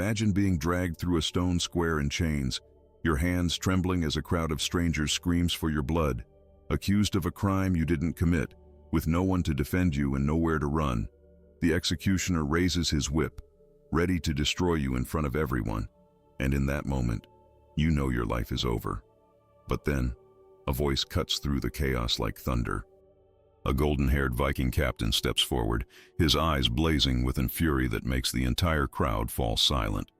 Imagine being dragged through a stone square in chains, your hands trembling as a crowd of strangers screams for your blood, accused of a crime you didn't commit, with no one to defend you and nowhere to run. The executioner raises his whip, ready to destroy you in front of everyone, and in that moment, you know your life is over. But then, a voice cuts through the chaos like thunder. A golden-haired Viking captain steps forward, his eyes blazing with a fury that makes the entire crowd fall silent.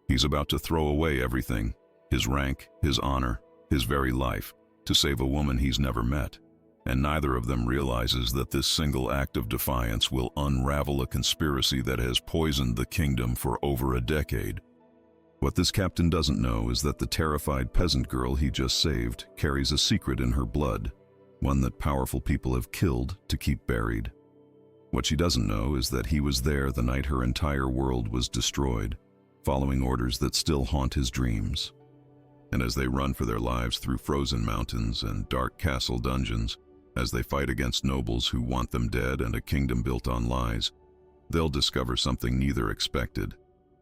He's about to throw away everything, his rank, his honor, his very life, to save a woman he's never met. And neither of them realizes that this single act of defiance will unravel a conspiracy that has poisoned the kingdom for over a decade. What this captain doesn't know is that the terrified peasant girl he just saved carries a secret in her blood, one that powerful people have killed to keep buried. What she doesn't know is that he was there the night her entire world was destroyed, following orders that still haunt his dreams. And as they run for their lives through frozen mountains and dark castle dungeons, as they fight against nobles who want them dead and a kingdom built on lies, they'll discover something neither expected,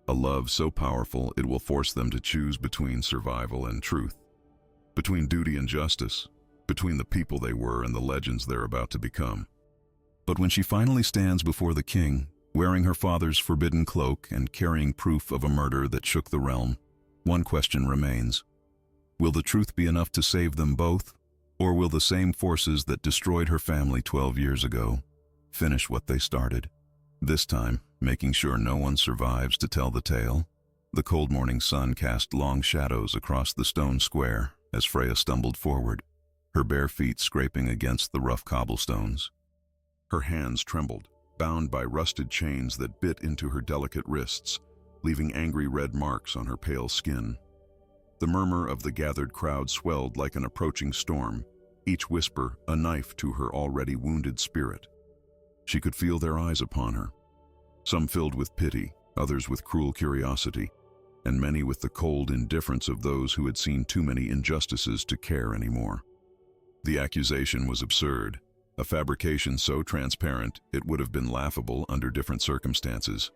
a love so powerful it will force them to choose between survival and truth, between duty and justice, between the people they were and the legends they're about to become. But when she finally stands before the king, wearing her father's forbidden cloak and carrying proof of a murder that shook the realm, one question remains. Will the truth be enough to save them both? Or will the same forces that destroyed her family 12 years ago finish what they started? This time, making sure no one survives to tell the tale. The cold morning sun cast long shadows across the stone square as Freya stumbled forward, her bare feet scraping against the rough cobblestones. Her hands trembled, bound by rusted chains that bit into her delicate wrists, leaving angry red marks on her pale skin. The murmur of the gathered crowd swelled like an approaching storm, each whisper a knife to her already wounded spirit. She could feel their eyes upon her, some filled with pity, others with cruel curiosity, and many with the cold indifference of those who had seen too many injustices to care anymore. The accusation was absurd, a fabrication so transparent it would have been laughable under different circumstances.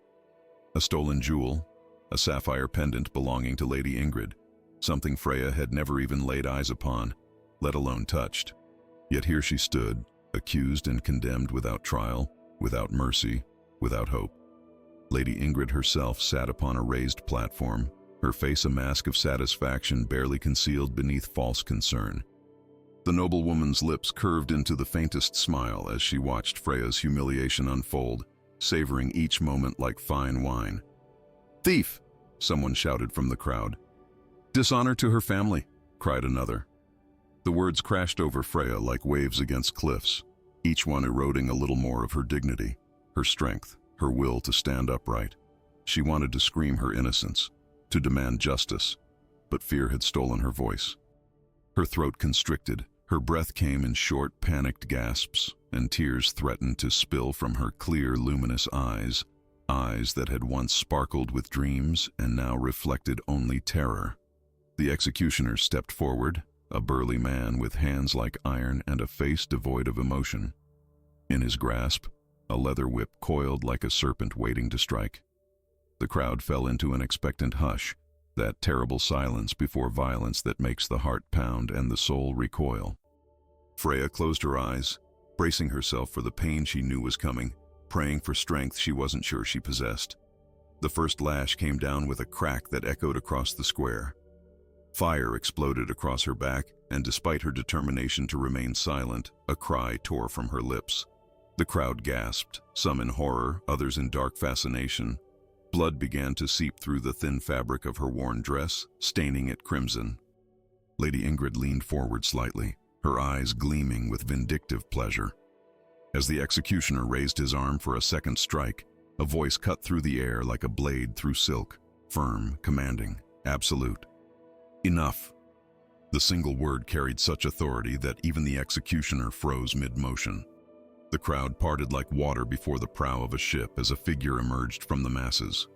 A stolen jewel, a sapphire pendant belonging to Lady Ingrid, something Freya had never even laid eyes upon, let alone touched. Yet here she stood, accused and condemned without trial, without mercy, without hope. Lady Ingrid herself sat upon a raised platform, her face a mask of satisfaction barely concealed beneath false concern. The noblewoman's lips curved into the faintest smile as she watched Freya's humiliation unfold, savoring each moment like fine wine. "Thief!" someone shouted from the crowd. "Dishonor to her family!" cried another. The words crashed over Freya like waves against cliffs, each one eroding a little more of her dignity, her strength, her will to stand upright. She wanted to scream her innocence, to demand justice, but fear had stolen her voice. Her throat constricted, her breath came in short, panicked gasps, and tears threatened to spill from her clear, luminous eyes, eyes that had once sparkled with dreams and now reflected only terror. The executioner stepped forward, a burly man with hands like iron and a face devoid of emotion. In his grasp, a leather whip coiled like a serpent waiting to strike. The crowd fell into an expectant hush, that terrible silence before violence that makes the heart pound and the soul recoil. Freya closed her eyes, bracing herself for the pain she knew was coming, praying for strength she wasn't sure she possessed. The first lash came down with a crack that echoed across the square. Fire exploded across her back, and despite her determination to remain silent, a cry tore from her lips. The crowd gasped, some in horror, others in dark fascination. Blood began to seep through the thin fabric of her worn dress, staining it crimson. Lady Ingrid leaned forward slightly, her eyes gleaming with vindictive pleasure. As the executioner raised his arm for a second strike, a voice cut through the air like a blade through silk, firm, commanding, absolute. Enough. The single word carried such authority that even the executioner froze mid-motion. The crowd parted like water before the prow of a ship as a figure emerged from the masses.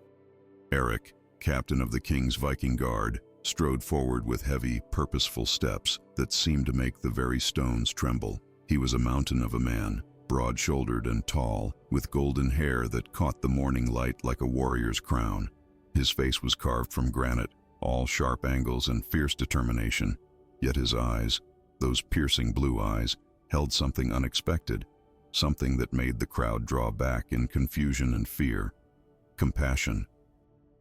Eric, captain of the king's Viking guard, strode forward with heavy, purposeful steps that seemed to make the very stones tremble. He was a mountain of a man, broad-shouldered and tall, with golden hair that caught the morning light like a warrior's crown. His face was carved from granite, all sharp angles and fierce determination, yet his eyes, those piercing blue eyes, held something unexpected, something that made the crowd draw back in confusion and fear. Compassion.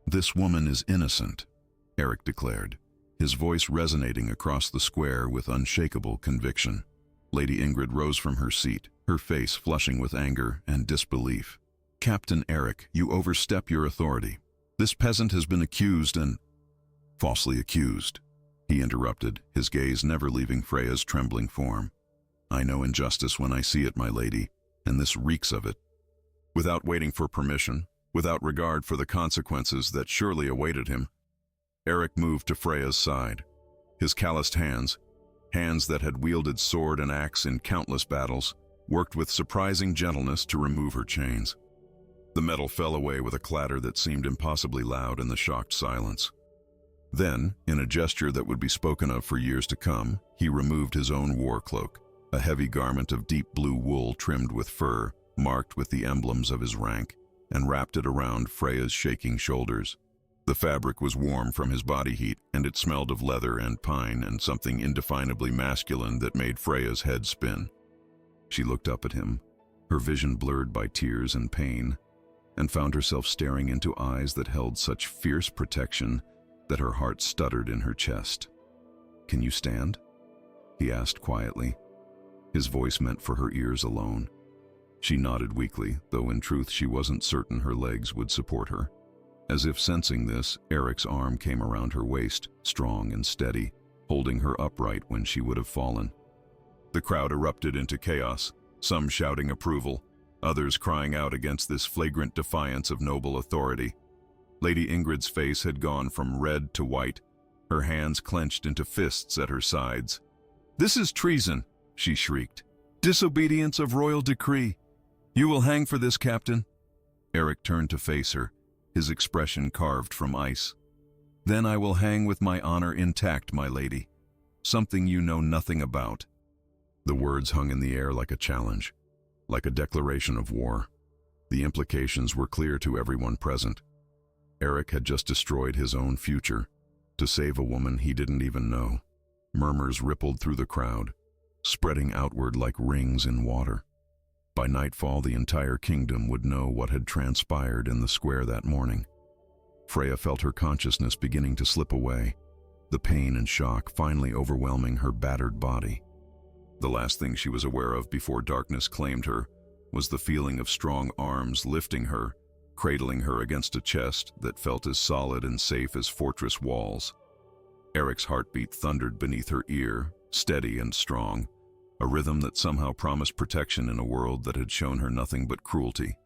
"This woman is innocent," Eric declared, his voice resonating across the square with unshakable conviction. Lady Ingrid rose from her seat, her face flushing with anger and disbelief. "Captain Eric, you overstep your authority. This peasant has been accused and—" "Falsely accused," he interrupted, his gaze never leaving Freya's trembling form. "I know injustice when I see it, my lady, and this reeks of it." Without waiting for permission, without regard for the consequences that surely awaited him, Eric moved to Freya's side. His calloused hands, hands that had wielded sword and axe in countless battles, worked with surprising gentleness to remove her chains. The metal fell away with a clatter that seemed impossibly loud in the shocked silence. Then, in a gesture that would be spoken of for years to come, he removed his own war cloak, a heavy garment of deep blue wool trimmed with fur, marked with the emblems of his rank, and wrapped it around Freya's shaking shoulders. The fabric was warm from his body heat, and it smelled of leather and pine and something indefinably masculine that made Freya's head spin. She looked up at him, her vision blurred by tears and pain, and found herself staring into eyes that held such fierce protection that her heart stuttered in her chest. "Can you stand?" he asked quietly. His voice meant for her ears alone. She nodded weakly, though in truth she wasn't certain her legs would support her. As if sensing this, Eric's arm came around her waist, strong and steady, holding her upright when she would have fallen. The crowd erupted into chaos, some shouting approval, others crying out against this flagrant defiance of noble authority. Lady Ingrid's face had gone from red to white, her hands clenched into fists at her sides. "This is treason," she shrieked. "Disobedience of royal decree. You will hang for this, Captain." Eric turned to face her, his expression carved from ice. "Then I will hang with my honor intact, my lady. Something you know nothing about." The words hung in the air like a challenge, like a declaration of war. The implications were clear to everyone present. Eric had just destroyed his own future to save a woman he didn't even know. Murmurs rippled through the crowd, spreading outward like rings in water. By nightfall, the entire kingdom would know what had transpired in the square that morning. Freya felt her consciousness beginning to slip away, the pain and shock finally overwhelming her battered body. The last thing she was aware of before darkness claimed her was the feeling of strong arms lifting her, cradling her against a chest that felt as solid and safe as fortress walls. Eric's heartbeat thundered beneath her ear, steady and strong, a rhythm that somehow promised protection in a world that had shown her nothing but cruelty.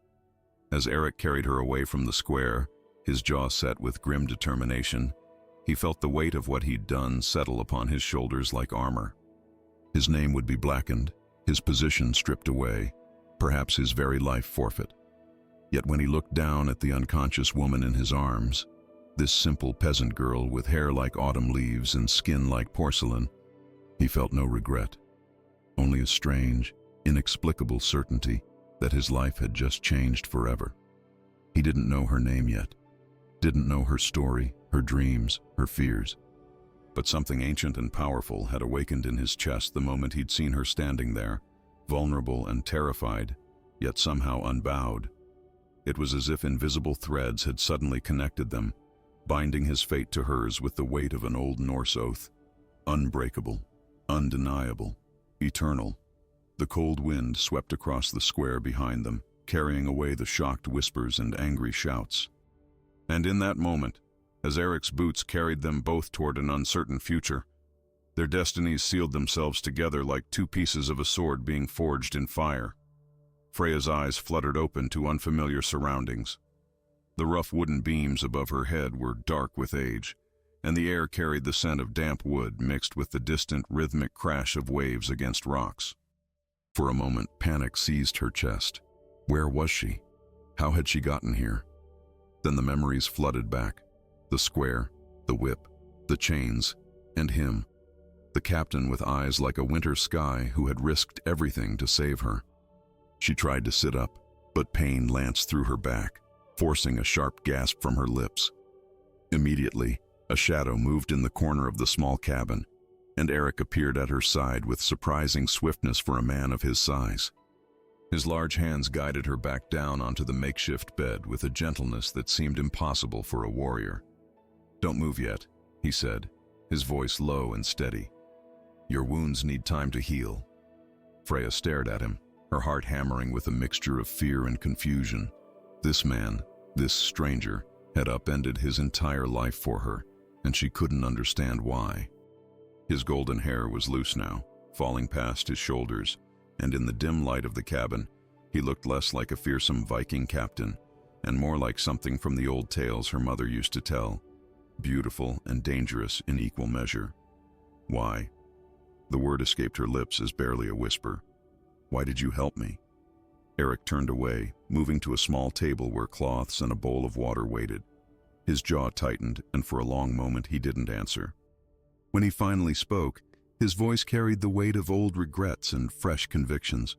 As Eric carried her away from the square, his jaw set with grim determination, he felt the weight of what he'd done settle upon his shoulders like armor. His name would be blackened, his position stripped away, perhaps his very life forfeit. Yet when he looked down at the unconscious woman in his arms, this simple peasant girl with hair like autumn leaves and skin like porcelain, he felt no regret. Only a strange, inexplicable certainty that his life had just changed forever. He didn't know her name yet, didn't know her story, her dreams, her fears. But something ancient and powerful had awakened in his chest the moment he'd seen her standing there, vulnerable and terrified, yet somehow unbowed. It was as if invisible threads had suddenly connected them, binding his fate to hers with the weight of an old Norse oath. Unbreakable, undeniable, eternal. The cold wind swept across the square behind them, carrying away the shocked whispers and angry shouts. And in that moment, as Eric's boots carried them both toward an uncertain future, their destinies sealed themselves together like two pieces of a sword being forged in fire. Freya's eyes fluttered open to unfamiliar surroundings. The rough wooden beams above her head were dark with age, and the air carried the scent of damp wood mixed with the distant rhythmic crash of waves against rocks. For a moment, panic seized her chest. Where was she? How had she gotten here? Then the memories flooded back. The square, the whip, the chains, and him. The captain with eyes like a winter sky who had risked everything to save her. She tried to sit up, but pain lanced through her back, forcing a sharp gasp from her lips. Immediately, a shadow moved in the corner of the small cabin, and Eric appeared at her side with surprising swiftness for a man of his size. His large hands guided her back down onto the makeshift bed with a gentleness that seemed impossible for a warrior. "Don't move yet," he said, his voice low and steady. "Your wounds need time to heal." Freya stared at him, her heart hammering with a mixture of fear and confusion. This man, this stranger, had upended his entire life for her, and she couldn't understand why. His golden hair was loose now, falling past his shoulders, and in the dim light of the cabin, he looked less like a fearsome Viking captain and more like something from the old tales her mother used to tell, beautiful and dangerous in equal measure. "Why?" The word escaped her lips as barely a whisper. "Why did you help me?" Eric turned away, moving to a small table where cloths and a bowl of water waited. His jaw tightened, and for a long moment he didn't answer. When he finally spoke, his voice carried the weight of old regrets and fresh convictions.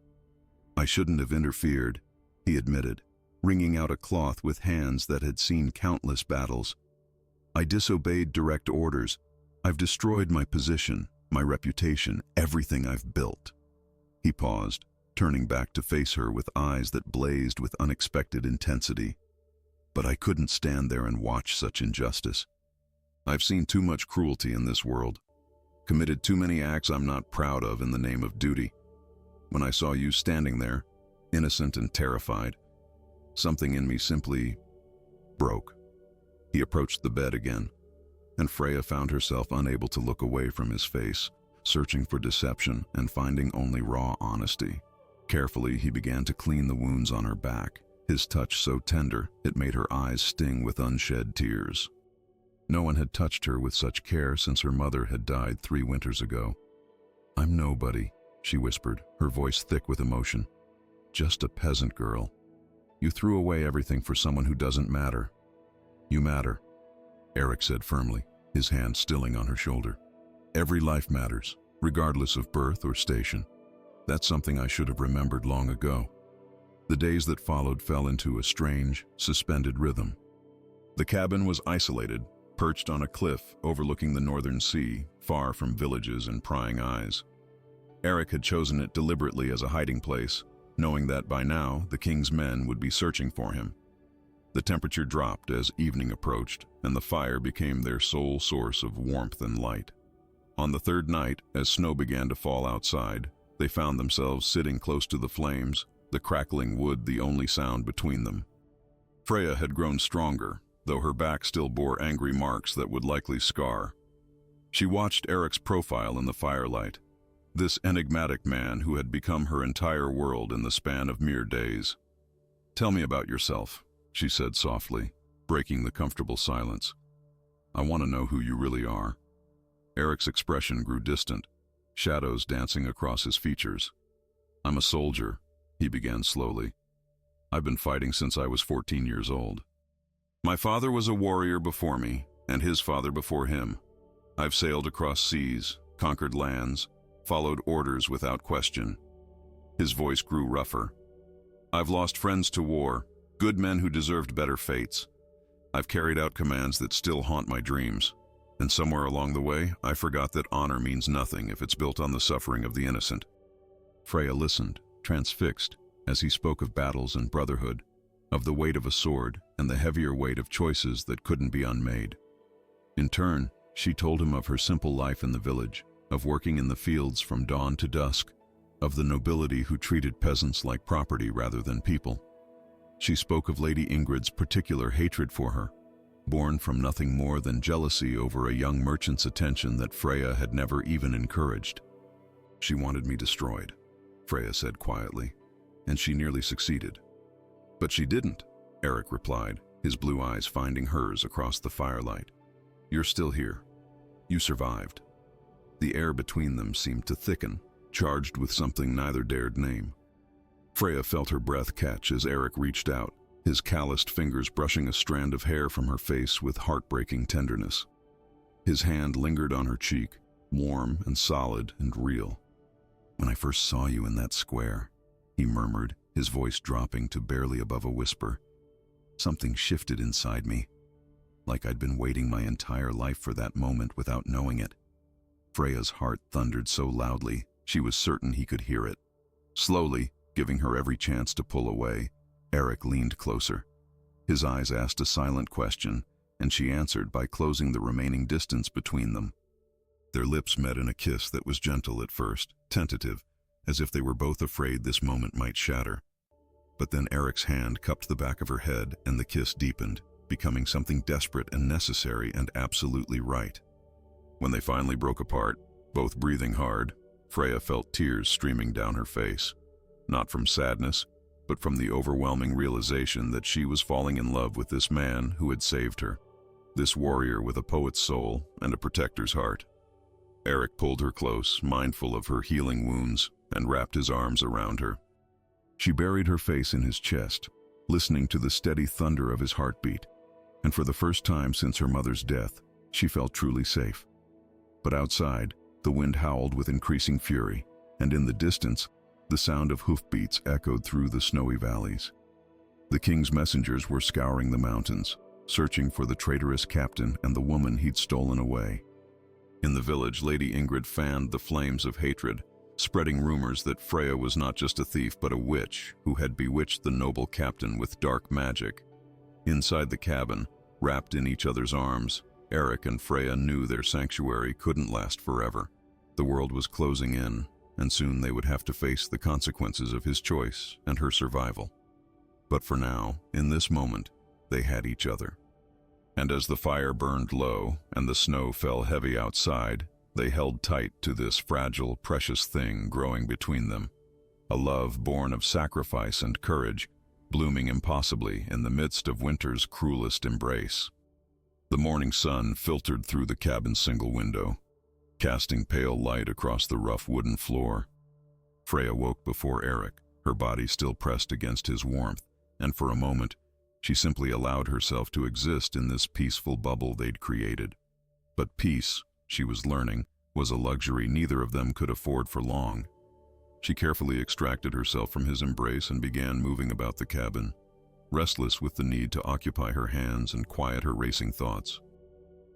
"I shouldn't have interfered," he admitted, wringing out a cloth with hands that had seen countless battles. "I disobeyed direct orders. I've destroyed my position, my reputation, everything I've built." He paused, turning back to face her with eyes that blazed with unexpected intensity. "But I couldn't stand there and watch such injustice. I've seen too much cruelty in this world, committed too many acts I'm not proud of in the name of duty. When I saw you standing there, innocent and terrified, something in me simply broke." He approached the bed again, and Freya found herself unable to look away from his face, searching for deception and finding only raw honesty. Carefully, he began to clean the wounds on her back, his touch so tender it made her eyes sting with unshed tears. No one had touched her with such care since her mother had died 3 winters ago. "I'm nobody," she whispered, her voice thick with emotion. "Just a peasant girl. You threw away everything for someone who doesn't matter." "You matter," Eric said firmly, his hand stilling on her shoulder. "Every life matters, regardless of birth or station. That's something I should have remembered long ago." The days that followed fell into a strange, suspended rhythm. The cabin was isolated, perched on a cliff overlooking the northern sea, far from villages and prying eyes. Eric had chosen it deliberately as a hiding place, knowing that by now the king's men would be searching for him. The temperature dropped as evening approached, and the fire became their sole source of warmth and light. On the 3rd night, as snow began to fall outside, they found themselves sitting close to the flames, the crackling wood the only sound between them. Freya had grown stronger, though her back still bore angry marks that would likely scar. She watched Eric's profile in the firelight, this enigmatic man who had become her entire world in the span of mere days. "Tell me about yourself," she said softly, breaking the comfortable silence. "I want to know who you really are." Eric's expression grew distant, shadows dancing across his features. "I'm a soldier," he began slowly. "I've been fighting since I was 14 years old. My father was a warrior before me, and his father before him. I've sailed across seas, conquered lands, followed orders without question." His voice grew rougher. "I've lost friends to war, good men who deserved better fates. I've carried out commands that still haunt my dreams. And somewhere along the way, I forgot that honor means nothing if it's built on the suffering of the innocent." Freya listened, transfixed, as he spoke of battles and brotherhood, of the weight of a sword and the heavier weight of choices that couldn't be unmade. In turn, she told him of her simple life in the village, of working in the fields from dawn to dusk, of the nobility who treated peasants like property rather than people. She spoke of Lady Ingrid's particular hatred for her, born from nothing more than jealousy over a young merchant's attention that Freya had never even encouraged. "She wanted me destroyed," Freya said quietly, "and she nearly succeeded." "But she didn't," Eric replied, his blue eyes finding hers across the firelight. "You're still here. You survived." The air between them seemed to thicken, charged with something neither dared name. Freya felt her breath catch as Eric reached out, his calloused fingers brushing a strand of hair from her face with heartbreaking tenderness. His hand lingered on her cheek, warm and solid and real. "When I first saw you in that square," he murmured, his voice dropping to barely above a whisper, "something shifted inside me, like I'd been waiting my entire life for that moment without knowing it. Freya's heart thundered so loudly, she was certain he could hear it. Slowly, giving her every chance to pull away, Eric leaned closer. His eyes asked a silent question, and she answered by closing the remaining distance between them. Their lips met in a kiss that was gentle at first, tentative, as if they were both afraid this moment might shatter. But then Eric's hand cupped the back of her head and the kiss deepened, becoming something desperate and necessary and absolutely right. When they finally broke apart, both breathing hard, Freya felt tears streaming down her face. Not from sadness, but from the overwhelming realization that she was falling in love with this man who had saved her. This warrior with a poet's soul and a protector's heart. Eric pulled her close, mindful of her healing wounds, and wrapped his arms around her. She buried her face in his chest, listening to the steady thunder of his heartbeat, and for the first time since her mother's death, she felt truly safe. But outside, the wind howled with increasing fury, and in the distance, the sound of hoofbeats echoed through the snowy valleys. The king's messengers were scouring the mountains, searching for the traitorous captain and the woman he'd stolen away. In the village, Lady Ingrid fanned the flames of hatred, spreading rumors that Freya was not just a thief but a witch who had bewitched the noble captain with dark magic. Inside the cabin, wrapped in each other's arms, Eric and Freya knew their sanctuary couldn't last forever. The world was closing in, and soon they would have to face the consequences of his choice and her survival. But for now, in this moment, they had each other. And as the fire burned low and the snow fell heavy outside, they held tight to this fragile, precious thing growing between them. A love born of sacrifice and courage, blooming impossibly in the midst of winter's cruelest embrace. The morning sun filtered through the cabin's single window, casting pale light across the rough wooden floor. Freya woke before Eric, her body still pressed against his warmth, and for a moment, she simply allowed herself to exist in this peaceful bubble they'd created. But peace, she was learning, was a luxury neither of them could afford for long. She carefully extracted herself from his embrace and began moving about the cabin, restless with the need to occupy her hands and quiet her racing thoughts.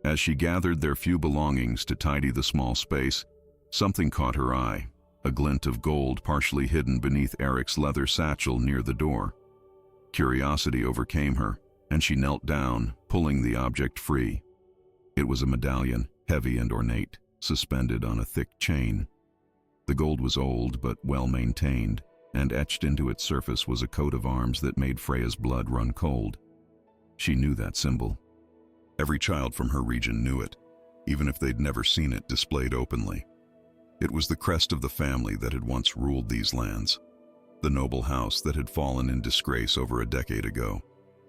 As she gathered their few belongings to tidy the small space, something caught her eye, a glint of gold partially hidden beneath Eric's leather satchel near the door. Curiosity overcame her, and she knelt down, pulling the object free. It was a medallion, heavy and ornate, suspended on a thick chain. The gold was old but well-maintained, and etched into its surface was a coat of arms that made Freya's blood run cold. She knew that symbol. Every child from her region knew it, even if they'd never seen it displayed openly. It was the crest of the family that had once ruled these lands, the noble house that had fallen in disgrace over a decade ago,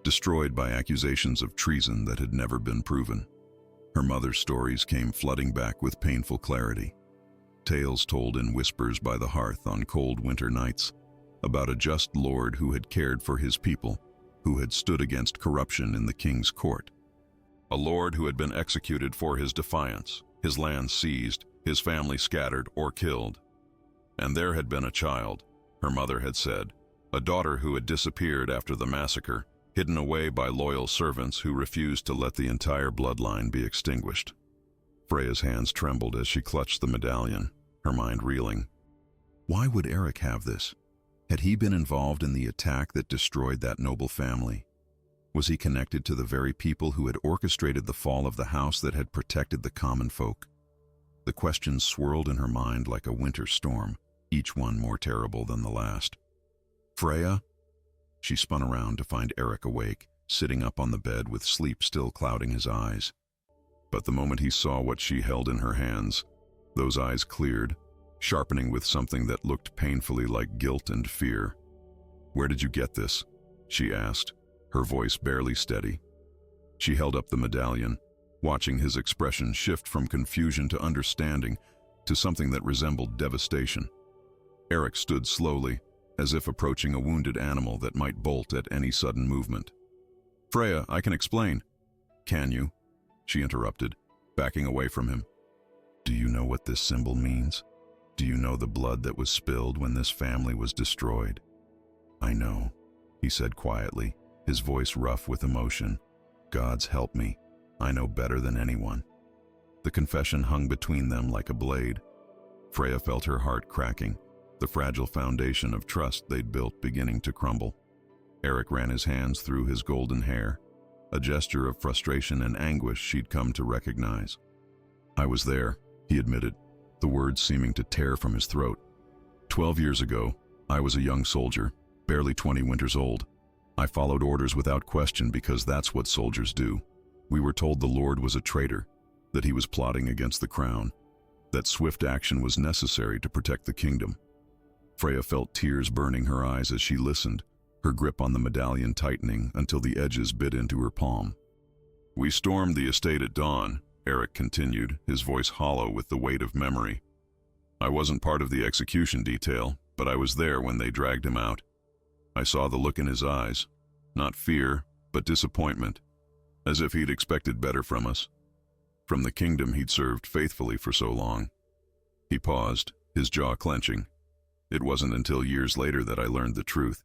destroyed by accusations of treason that had never been proven. Her mother's stories came flooding back with painful clarity. Tales told in whispers by the hearth on cold winter nights, about a just lord who had cared for his people, who had stood against corruption in the king's court. A lord who had been executed for his defiance, his land seized, his family scattered or killed. And there had been a child, her mother had said, a daughter who had disappeared after the massacre, hidden away by loyal servants who refused to let the entire bloodline be extinguished. Freya's hands trembled as she clutched the medallion, her mind reeling. Why would Eric have this? Had he been involved in the attack that destroyed that noble family? Was he connected to the very people who had orchestrated the fall of the house that had protected the common folk? The questions swirled in her mind like a winter storm, each one more terrible than the last. Freya? She spun around to find Eric awake, sitting up on the bed with sleep still clouding his eyes. But the moment he saw what she held in her hands, those eyes cleared, sharpening with something that looked painfully like guilt and fear. "Where did you get this?" she asked, her voice barely steady. She held up the medallion, watching his expression shift from confusion to understanding to something that resembled devastation. Eric stood slowly, as if approaching a wounded animal that might bolt at any sudden movement. "Freya, I can explain." "Can you?" she interrupted, backing away from him. "Do you know what this symbol means? Do you know the blood that was spilled when this family was destroyed?" "I know," he said quietly, his voice rough with emotion. "Gods help me. I know better than anyone." The confession hung between them like a blade. Freya felt her heart cracking, the fragile foundation of trust they'd built beginning to crumble. Eric ran his hands through his golden hair, a gesture of frustration and anguish she'd come to recognize. "I was there," he admitted, the words seeming to tear from his throat. 12 years ago, I was a young soldier, barely 20 winters old. I followed orders without question because that's what soldiers do. We were told the Lord was a traitor, that he was plotting against the crown, that swift action was necessary to protect the kingdom. Freya felt tears burning her eyes as she listened, her grip on the medallion tightening until the edges bit into her palm. "We stormed the estate at dawn," Eric continued, his voice hollow with the weight of memory. "I wasn't part of the execution detail, but I was there when they dragged him out. I saw the look in his eyes, not fear, but disappointment, as if he'd expected better from us, from the kingdom he'd served faithfully for so long." He paused, his jaw clenching. "It wasn't until years later that I learned the truth.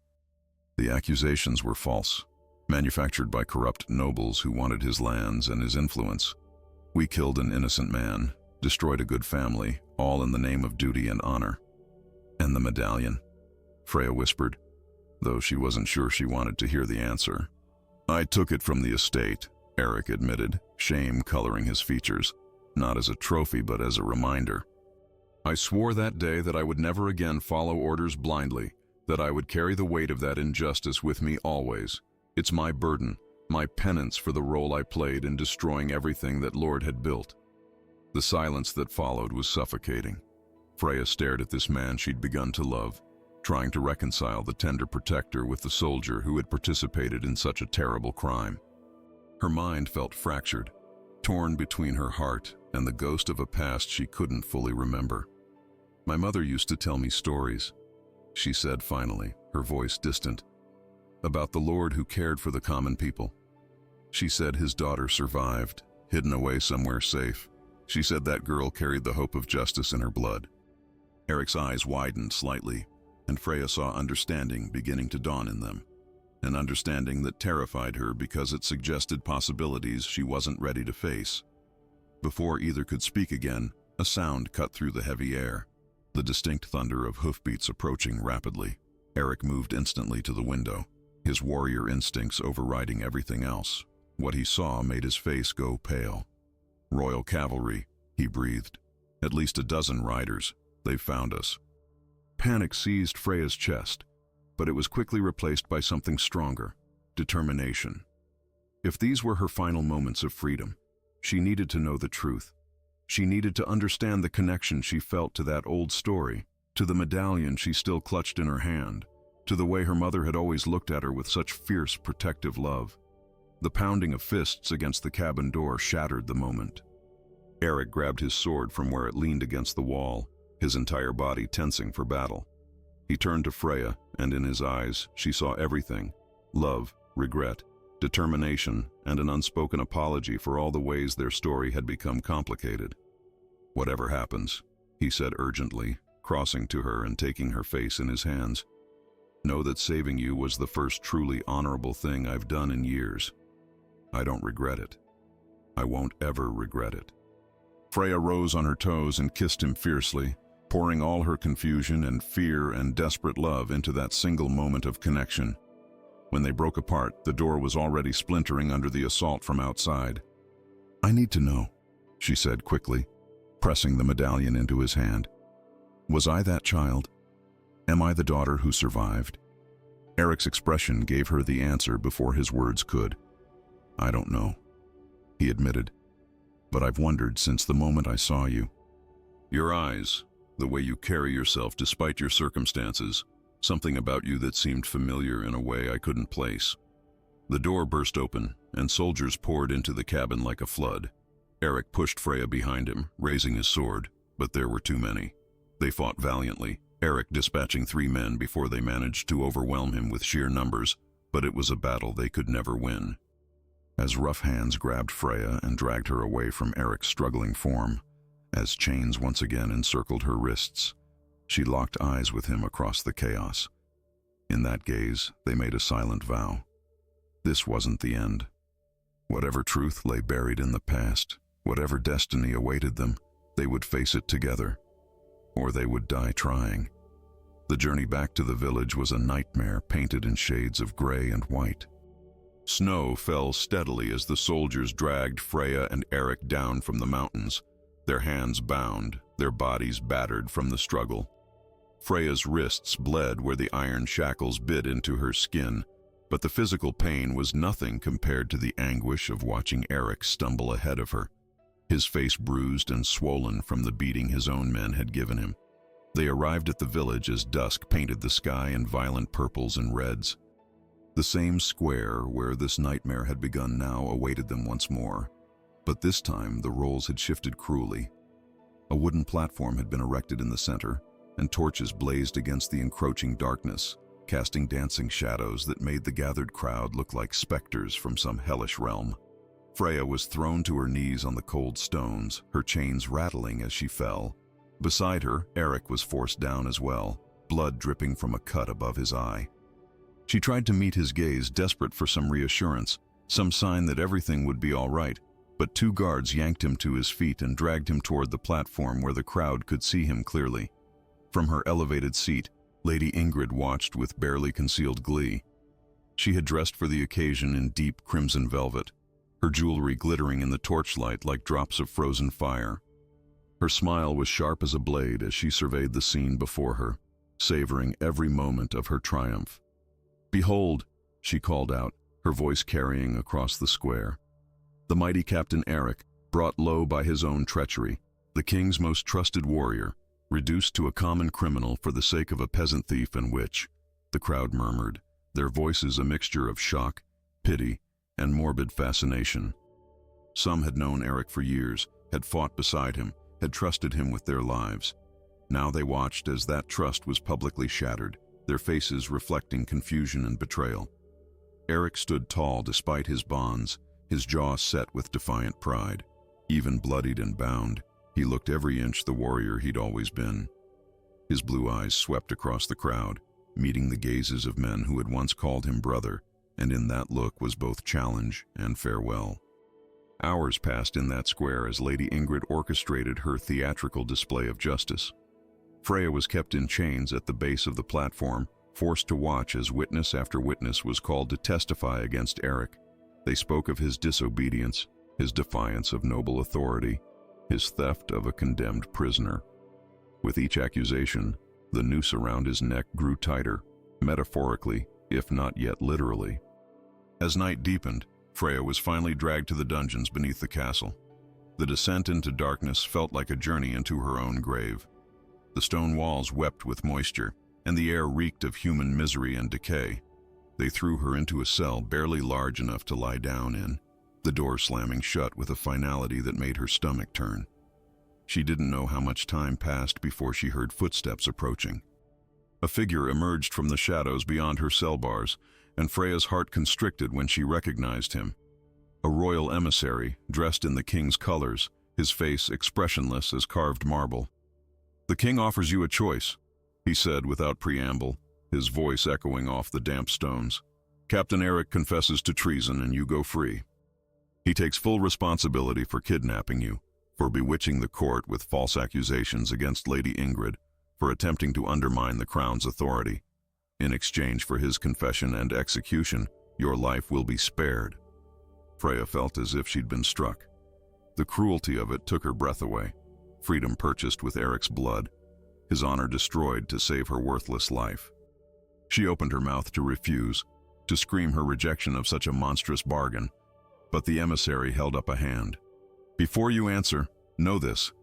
The accusations were false, manufactured by corrupt nobles who wanted his lands and his influence. We killed an innocent man, destroyed a good family, all in the name of duty and honor." "And the medallion?" Freya whispered, though she wasn't sure she wanted to hear the answer. "I took it from the estate," Eric admitted, shame coloring his features, not as a trophy but as a reminder. "I swore that day that I would never again follow orders blindly, that I would carry the weight of that injustice with me always. It's my burden, my penance for the role I played in destroying everything that Lord had built." The silence that followed was suffocating. Freya stared at this man she'd begun to love, trying to reconcile the tender protector with the soldier who had participated in such a terrible crime. Her mind felt fractured, torn between her heart and the ghost of a past she couldn't fully remember. "My mother used to tell me stories," she said finally, her voice distant, "about the Lord who cared for the common people. She said his daughter survived, hidden away somewhere safe. She said that girl carried the hope of justice in her blood." Eric's eyes widened slightly, and Freya saw understanding beginning to dawn in them, an understanding that terrified her because it suggested possibilities she wasn't ready to face. Before either could speak again, a sound cut through the heavy air, the distinct thunder of hoofbeats approaching rapidly. Eric moved instantly to the window, his warrior instincts overriding everything else. What he saw made his face go pale. "Royal cavalry," he breathed. "At least a dozen riders. They've found us." Panic seized Freya's chest, but it was quickly replaced by something stronger: determination. If these were her final moments of freedom, she needed to know the truth. She needed to understand the connection she felt to that old story, to the medallion she still clutched in her hand, to the way her mother had always looked at her with such fierce, protective love. The pounding of fists against the cabin door shattered the moment. Eric grabbed his sword from where it leaned against the wall, his entire body tensing for battle. He turned to Freya, and in his eyes she saw everything: love, regret, determination, and an unspoken apology for all the ways their story had become complicated. "Whatever happens," he said urgently, crossing to her and taking her face in his hands, "know that saving you was the first truly honorable thing I've done in years. I don't regret it. I won't ever regret it." Freya rose on her toes and kissed him fiercely, pouring all her confusion and fear and desperate love into that single moment of connection. When they broke apart, the door was already splintering under the assault from outside. "I need to know," she said quickly, pressing the medallion into his hand. "Was I that child? Am I the daughter who survived?" Eric's expression gave her the answer before his words could. "I don't know," he admitted, "but I've wondered since the moment I saw you. Your eyes, the way you carry yourself despite your circumstances, something about you that seemed familiar in a way I couldn't place." The door burst open, and soldiers poured into the cabin like a flood. Eric pushed Freya behind him, raising his sword, but there were too many. They fought valiantly, Eric dispatching 3 men before they managed to overwhelm him with sheer numbers, but it was a battle they could never win. As rough hands grabbed Freya and dragged her away from Eric's struggling form, as chains once again encircled her wrists, she locked eyes with him across the chaos. In that gaze, they made a silent vow. This wasn't the end. Whatever truth lay buried in the past, whatever destiny awaited them, they would face it together, or they would die trying. The journey back to the village was a nightmare painted in shades of gray and white. Snow fell steadily as the soldiers dragged Freya and Eric down from the mountains, their hands bound, their bodies battered from the struggle. Freya's wrists bled where the iron shackles bit into her skin, but the physical pain was nothing compared to the anguish of watching Eric stumble ahead of her, his face bruised and swollen from the beating his own men had given him. They arrived at the village as dusk painted the sky in violent purples and reds. The same square where this nightmare had begun now awaited them once more, but this time the roles had shifted cruelly. A wooden platform had been erected in the center, and torches blazed against the encroaching darkness, casting dancing shadows that made the gathered crowd look like specters from some hellish realm. Freya was thrown to her knees on the cold stones, her chains rattling as she fell. Beside her, Eric was forced down as well, blood dripping from a cut above his eye. She tried to meet his gaze, desperate for some reassurance, some sign that everything would be all right, but two guards yanked him to his feet and dragged him toward the platform where the crowd could see him clearly. From her elevated seat, Lady Ingrid watched with barely concealed glee. She had dressed for the occasion in deep crimson velvet, her jewelry glittering in the torchlight like drops of frozen fire. Her smile was sharp as a blade as she surveyed the scene before her, savoring every moment of her triumph. "Behold," she called out, her voice carrying across the square. The mighty Captain Eric, brought low by his own treachery, the king's most trusted warrior, reduced to a common criminal for the sake of a peasant thief and witch, the crowd murmured, their voices a mixture of shock, pity, and morbid fascination. Some had known Eric for years, had fought beside him, had trusted him with their lives. Now they watched as that trust was publicly shattered, their faces reflecting confusion and betrayal. Eric stood tall despite his bonds, his jaw set with defiant pride. Even bloodied and bound, he looked every inch the warrior he'd always been. His blue eyes swept across the crowd, meeting the gazes of men who had once called him brother, and in that look was both challenge and farewell. Hours passed in that square as Lady Ingrid orchestrated her theatrical display of justice. Freya was kept in chains at the base of the platform, forced to watch as witness after witness was called to testify against Eric. They spoke of his disobedience, his defiance of noble authority, his theft of a condemned prisoner. With each accusation, the noose around his neck grew tighter, metaphorically, if not yet literally. As night deepened, Freya was finally dragged to the dungeons beneath the castle. The descent into darkness felt like a journey into her own grave. The stone walls wept with moisture, and the air reeked of human misery and decay. They threw her into a cell barely large enough to lie down in, the door slamming shut with a finality that made her stomach turn. She didn't know how much time passed before she heard footsteps approaching. A figure emerged from the shadows beyond her cell bars, and Freya's heart constricted when she recognized him. A royal emissary, dressed in the king's colors, his face expressionless as carved marble. "The king offers you a choice," he said without preamble, his voice echoing off the damp stones. "Captain Eric confesses to treason and you go free. He takes full responsibility for kidnapping you, for bewitching the court with false accusations against Lady Ingrid, for attempting to undermine the crown's authority. In exchange for his confession and execution, your life will be spared." Freya felt as if she'd been struck. The cruelty of it took her breath away. Freedom purchased with Eric's blood, his honor destroyed to save her worthless life. She opened her mouth to refuse, to scream her rejection of such a monstrous bargain, but the emissary held up a hand. "Before you answer, know this.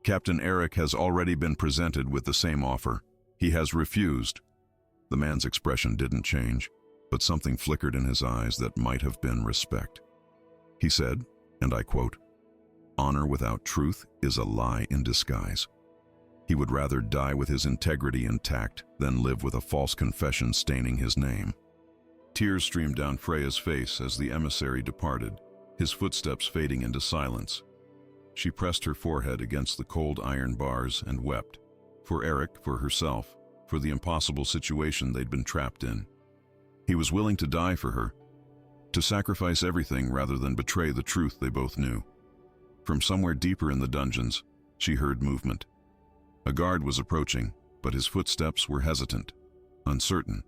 Captain Eric has already been presented with the same offer. He has refused." The man's expression didn't change, but something flickered in his eyes that might have been respect. He said, and I quote, "Honor without truth is a lie in disguise." He would rather die with his integrity intact than live with a false confession staining his name. Tears streamed down Freya's face as the emissary departed, his footsteps fading into silence. She pressed her forehead against the cold iron bars and wept, for Eric, for herself, for the impossible situation they'd been trapped in. He was willing to die for her, to sacrifice everything rather than betray the truth they both knew. From somewhere deeper in the dungeons, she heard movement. A guard was approaching, but his footsteps were hesitant, uncertain.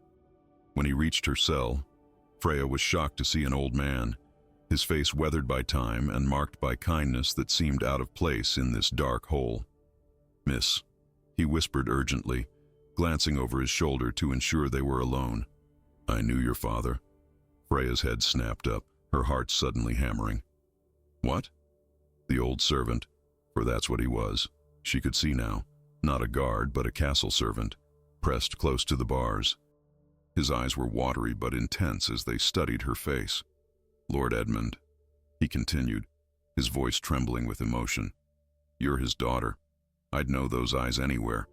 When he reached her cell, Freya was shocked to see an old man, his face weathered by time and marked by kindness that seemed out of place in this dark hole. "Miss," he whispered urgently, glancing over his shoulder to ensure they were alone. "I knew your father." Freya's head snapped up, her heart suddenly hammering. "What?" The old servant, for that's what he was, she could see now, not a guard but a castle servant, pressed close to the bars. His eyes were watery but intense as they studied her face. "Lord Edmund," he continued, his voice trembling with emotion. "You're his daughter. I'd know those eyes anywhere.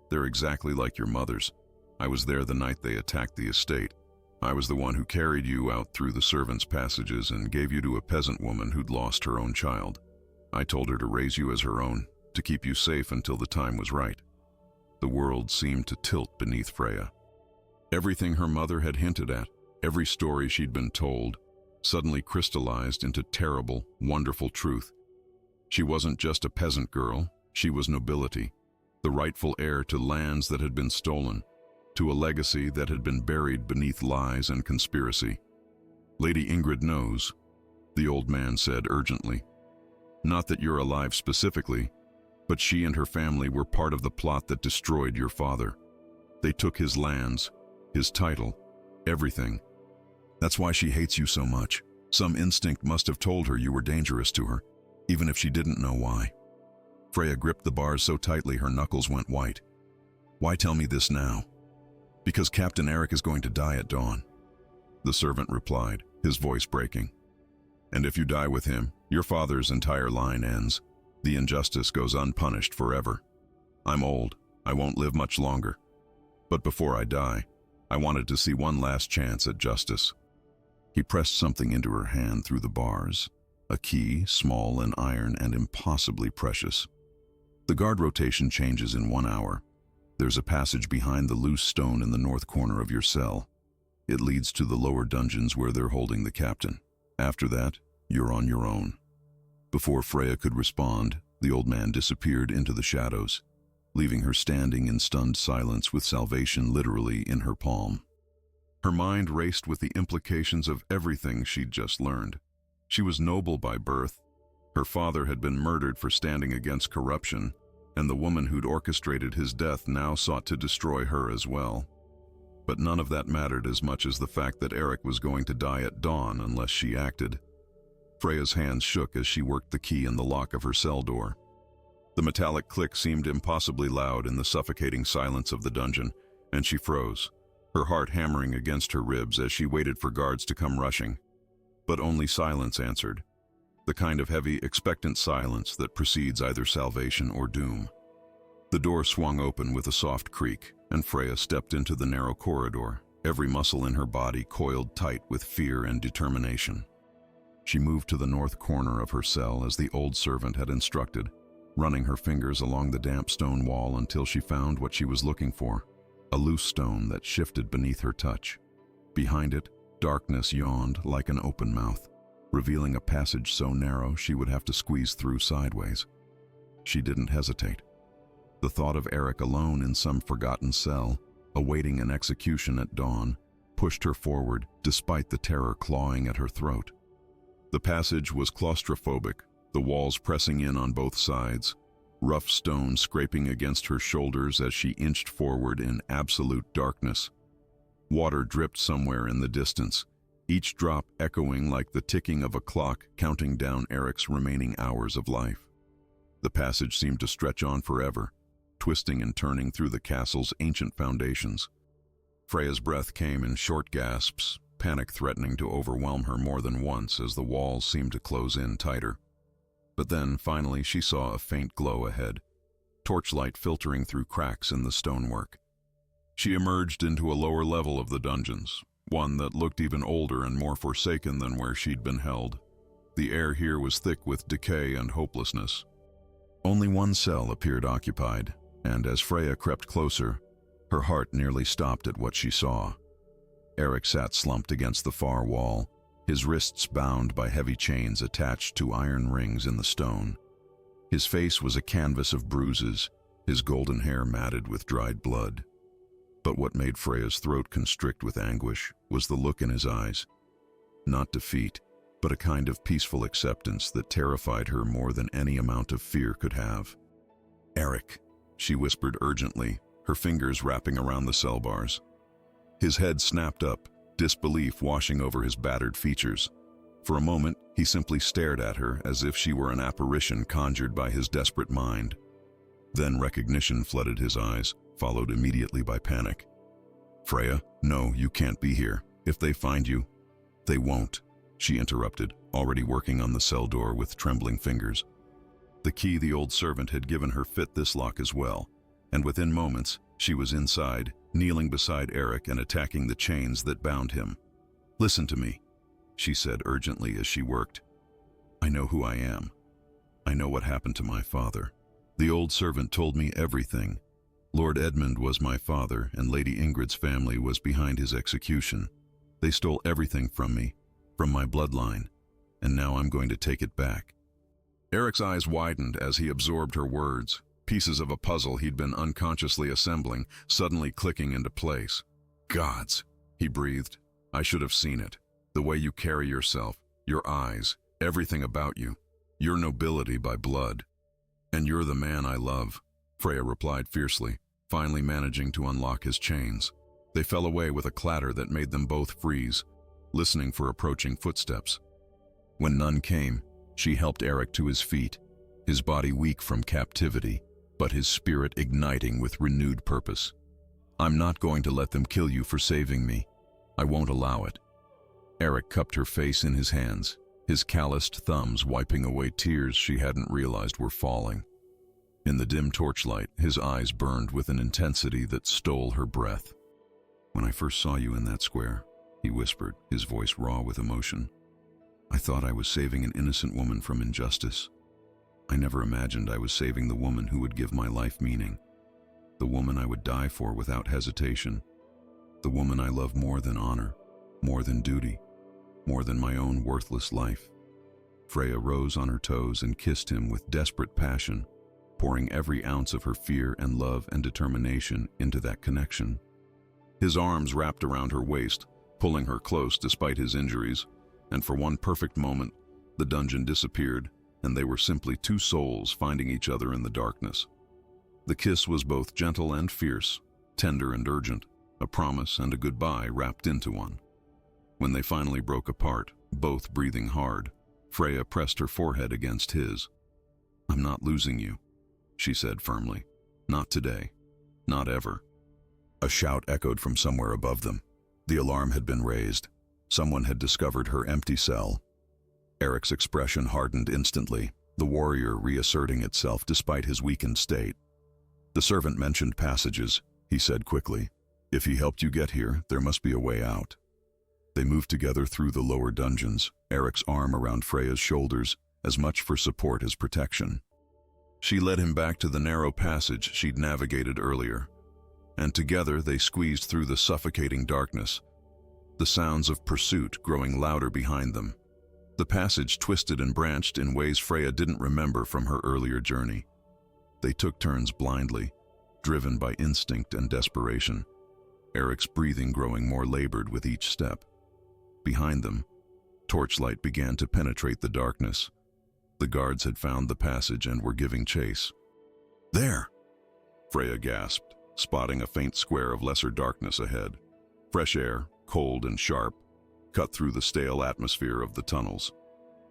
They're exactly like your mother's. I was there the night they attacked the estate. I was the one who carried you out through the servants' passages and gave you to a peasant woman who'd lost her own child. I told her to raise you as her own, to keep you safe until the time was right." The world seemed to tilt beneath Freya. Everything her mother had hinted at, every story she'd been told, suddenly crystallized into terrible, wonderful truth. She wasn't just a peasant girl, she was nobility, the rightful heir to lands that had been stolen, to a legacy that had been buried beneath lies and conspiracy. "Lady Ingrid knows," the old man said urgently. "Not that you're alive specifically, but she and her family were part of the plot that destroyed your father. They took his lands, his title, everything. That's why she hates you so much. Some instinct must have told her you were dangerous to her, even if she didn't know why." Freya gripped the bars so tightly her knuckles went white. "Why tell me this now?" "Because Captain Eric is going to die at dawn," the servant replied, his voice breaking. "And if you die with him, your father's entire line ends. The injustice goes unpunished forever. I'm old, I won't live much longer. But before I die, I wanted to see one last chance at justice." He pressed something into her hand through the bars, a key, small and iron and impossibly precious. "The guard rotation changes in 1 hour. There's a passage behind the loose stone in the north corner of your cell. It leads to the lower dungeons where they're holding the captain. After that, you're on your own." Before Freya could respond, the old man disappeared into the shadows, leaving her standing in stunned silence with salvation literally in her palm. Her mind raced with the implications of everything she'd just learned. She was noble by birth. Her father had been murdered for standing against corruption, and the woman who'd orchestrated his death now sought to destroy her as well. But none of that mattered as much as the fact that Eric was going to die at dawn unless she acted. Freya's hands shook as she worked the key in the lock of her cell door. The metallic click seemed impossibly loud in the suffocating silence of the dungeon, and she froze, her heart hammering against her ribs as she waited for guards to come rushing. But only silence answered, the kind of heavy, expectant silence that precedes either salvation or doom. The door swung open with a soft creak, and Freya stepped into the narrow corridor, every muscle in her body coiled tight with fear and determination. She moved to the north corner of her cell as the old servant had instructed, running her fingers along the damp stone wall until she found what she was looking for, a loose stone that shifted beneath her touch. Behind it, darkness yawned like an open mouth, revealing a passage so narrow she would have to squeeze through sideways. She didn't hesitate. The thought of Eric alone in some forgotten cell, awaiting an execution at dawn, pushed her forward despite the terror clawing at her throat. The passage was claustrophobic, the walls pressing in on both sides, rough stone scraping against her shoulders as she inched forward in absolute darkness. Water dripped somewhere in the distance, each drop echoing like the ticking of a clock counting down Eric's remaining hours of life. The passage seemed to stretch on forever, twisting and turning through the castle's ancient foundations. Freya's breath came in short gasps, panic threatening to overwhelm her more than once as the walls seemed to close in tighter. But then, finally, she saw a faint glow ahead, torchlight filtering through cracks in the stonework. She emerged into a lower level of the dungeons, one that looked even older and more forsaken than where she'd been held. The air here was thick with decay and hopelessness. Only one cell appeared occupied, and as Freya crept closer, her heart nearly stopped at what she saw. Eric sat slumped against the far wall, his wrists bound by heavy chains attached to iron rings in the stone. His face was a canvas of bruises, his golden hair matted with dried blood. But what made Freya's throat constrict with anguish was the look in his eyes. Not defeat, but a kind of peaceful acceptance that terrified her more than any amount of fear could have. "Eric," she whispered urgently, her fingers wrapping around the cell bars. His head snapped up, disbelief washing over his battered features. For a moment, he simply stared at her as if she were an apparition conjured by his desperate mind. Then recognition flooded his eyes, followed immediately by panic. "Freya, no, you can't be here. If they find you—" "They won't," she interrupted, already working on the cell door with trembling fingers. The key the old servant had given her fit this lock as well, and within moments, she was inside, kneeling beside Eric and attacking the chains that bound him. "Listen to me," she said urgently as she worked. "I know who I am. I know what happened to my father. The old servant told me everything. Lord Edmund was my father, and Lady Ingrid's family was behind his execution. They stole everything from me, from my bloodline, and now I'm going to take it back." Eric's eyes widened as he absorbed her words, pieces of a puzzle he'd been unconsciously assembling, suddenly clicking into place. "Gods," he breathed, "I should have seen it. The way you carry yourself, your eyes, everything about you. Your nobility by blood. And you're the man I love," Freya replied fiercely, finally managing to unlock his chains. They fell away with a clatter that made them both freeze, listening for approaching footsteps. When none came, she helped Eric to his feet, his body weak from captivity, but his spirit igniting with renewed purpose. "I'm not going to let them kill you for saving me. I won't allow it." Eric cupped her face in his hands, his calloused thumbs wiping away tears she hadn't realized were falling. In the dim torchlight, his eyes burned with an intensity that stole her breath. "When I first saw you in that square," he whispered, his voice raw with emotion, "I thought I was saving an innocent woman from injustice. I never imagined I was saving the woman who would give my life meaning, the woman I would die for without hesitation, the woman I love more than honor, more than duty, more than my own worthless life." Freya rose on her toes and kissed him with desperate passion, pouring every ounce of her fear and love and determination into that connection. His arms wrapped around her waist, pulling her close despite his injuries, and for one perfect moment, the dungeon disappeared, and they were simply two souls finding each other in the darkness. The kiss was both gentle and fierce, tender and urgent, a promise and a goodbye wrapped into one. When they finally broke apart, both breathing hard, Freya pressed her forehead against his. "I'm not losing you," she said firmly. "Not today. Not ever." A shout echoed from somewhere above them. The alarm had been raised. Someone had discovered her empty cell. Eric's expression hardened instantly, the warrior reasserting itself despite his weakened state. "The servant mentioned passages," he said quickly. "If he helped you get here, there must be a way out." They moved together through the lower dungeons, Eric's arm around Freya's shoulders, as much for support as protection. She led him back to the narrow passage she'd navigated earlier, and together they squeezed through the suffocating darkness, the sounds of pursuit growing louder behind them. The passage twisted and branched in ways Freya didn't remember from her earlier journey. They took turns blindly, driven by instinct and desperation, Eric's breathing growing more labored with each step. Behind them, torchlight began to penetrate the darkness. The guards had found the passage and were giving chase. "There!" Freya gasped, spotting a faint square of lesser darkness ahead. Fresh air, cold and sharp, cut through the stale atmosphere of the tunnels.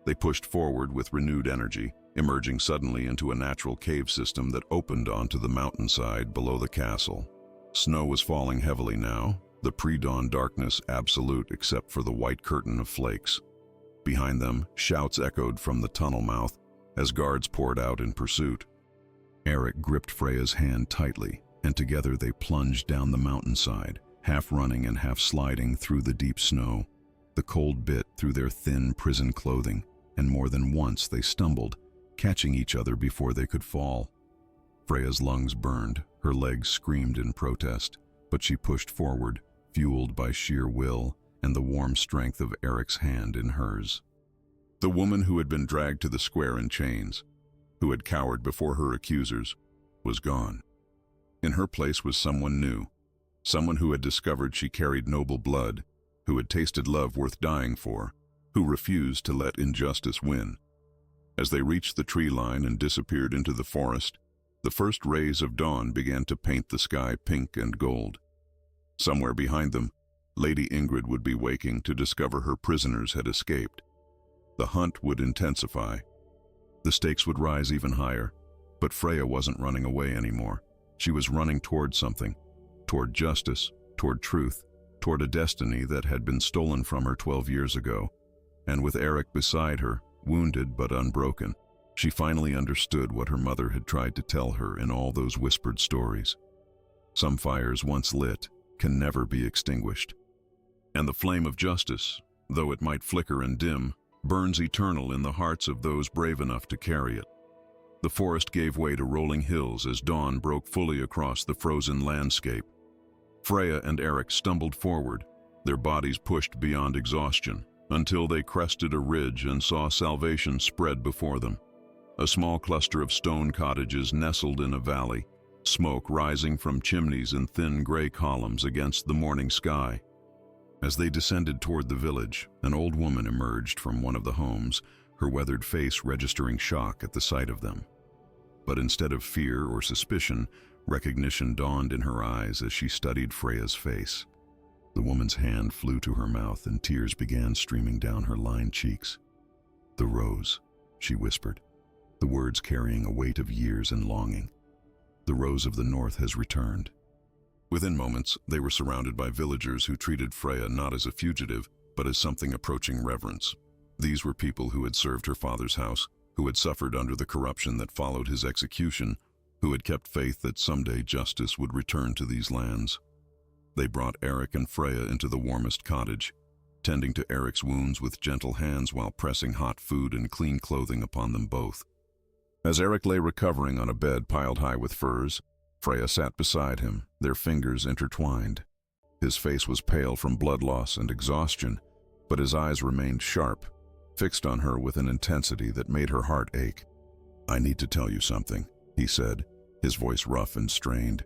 They pushed forward with renewed energy, emerging suddenly into a natural cave system that opened onto the mountainside below the castle. Snow was falling heavily now, the pre-dawn darkness absolute except for the white curtain of flakes. Behind them, shouts echoed from the tunnel mouth as guards poured out in pursuit. Eric gripped Freya's hand tightly, and together they plunged down the mountainside, half running and half sliding through the deep snow. The cold bit through their thin prison clothing, and more than once they stumbled, catching each other before they could fall. Freya's lungs burned, her legs screamed in protest, but she pushed forward, fueled by sheer will, and the warm strength of Eric's hand in hers. The woman who had been dragged to the square in chains, who had cowered before her accusers, was gone. In her place was someone new, someone who had discovered she carried noble blood, who had tasted love worth dying for, who refused to let injustice win. As they reached the tree line and disappeared into the forest, the first rays of dawn began to paint the sky pink and gold. Somewhere behind them, Lady Ingrid would be waking to discover her prisoners had escaped. The hunt would intensify. The stakes would rise even higher, but Freya wasn't running away anymore. She was running toward something, toward justice, toward truth, toward a destiny that had been stolen from her 12 years ago. And with Eric beside her, wounded but unbroken, she finally understood what her mother had tried to tell her in all those whispered stories. Some fires once lit can never be extinguished. And the flame of justice, though it might flicker and dim, burns eternal in the hearts of those brave enough to carry it. The forest gave way to rolling hills as dawn broke fully across the frozen landscape. Freya and Eric stumbled forward, their bodies pushed beyond exhaustion, until they crested a ridge and saw salvation spread before them. A small cluster of stone cottages nestled in a valley, smoke rising from chimneys in thin gray columns against the morning sky. As they descended toward the village, an old woman emerged from one of the homes, her weathered face registering shock at the sight of them. But instead of fear or suspicion, recognition dawned in her eyes as she studied Freya's face. The woman's hand flew to her mouth and tears began streaming down her lined cheeks. "The rose," she whispered, the words carrying a weight of years and longing. "The rose of the north has returned." Within moments, they were surrounded by villagers who treated Freya not as a fugitive, but as something approaching reverence. These were people who had served her father's house, who had suffered under the corruption that followed his execution, who had kept faith that someday justice would return to these lands. They brought Eric and Freya into the warmest cottage, tending to Eric's wounds with gentle hands while pressing hot food and clean clothing upon them both. As Eric lay recovering on a bed piled high with furs, Freya sat beside him, their fingers intertwined. His face was pale from blood loss and exhaustion, but his eyes remained sharp, fixed on her with an intensity that made her heart ache. "I need to tell you something," he said, his voice rough and strained.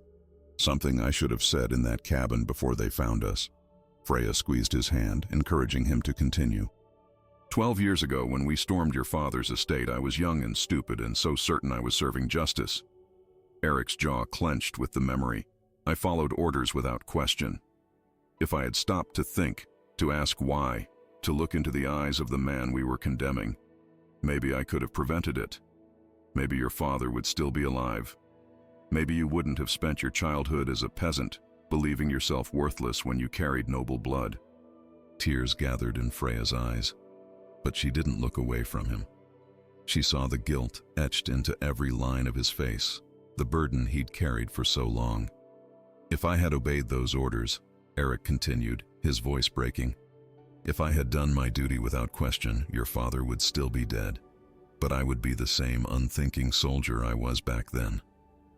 "Something I should have said in that cabin before they found us." Freya squeezed his hand, encouraging him to continue. 12 years ago, when we stormed your father's estate, I was young and stupid and so certain I was serving justice." Eric's jaw clenched with the memory. "I followed orders without question. If I had stopped to think, to ask why, to look into the eyes of the man we were condemning, maybe I could have prevented it. Maybe your father would still be alive. Maybe you wouldn't have spent your childhood as a peasant, believing yourself worthless when you carried noble blood." Tears gathered in Freya's eyes, but she didn't look away from him. She saw the guilt etched into every line of his face, the burden he'd carried for so long. "If I had obeyed those orders," Eric continued, his voice breaking, "if I had done my duty without question, your father would still be dead. But I would be the same unthinking soldier I was back then.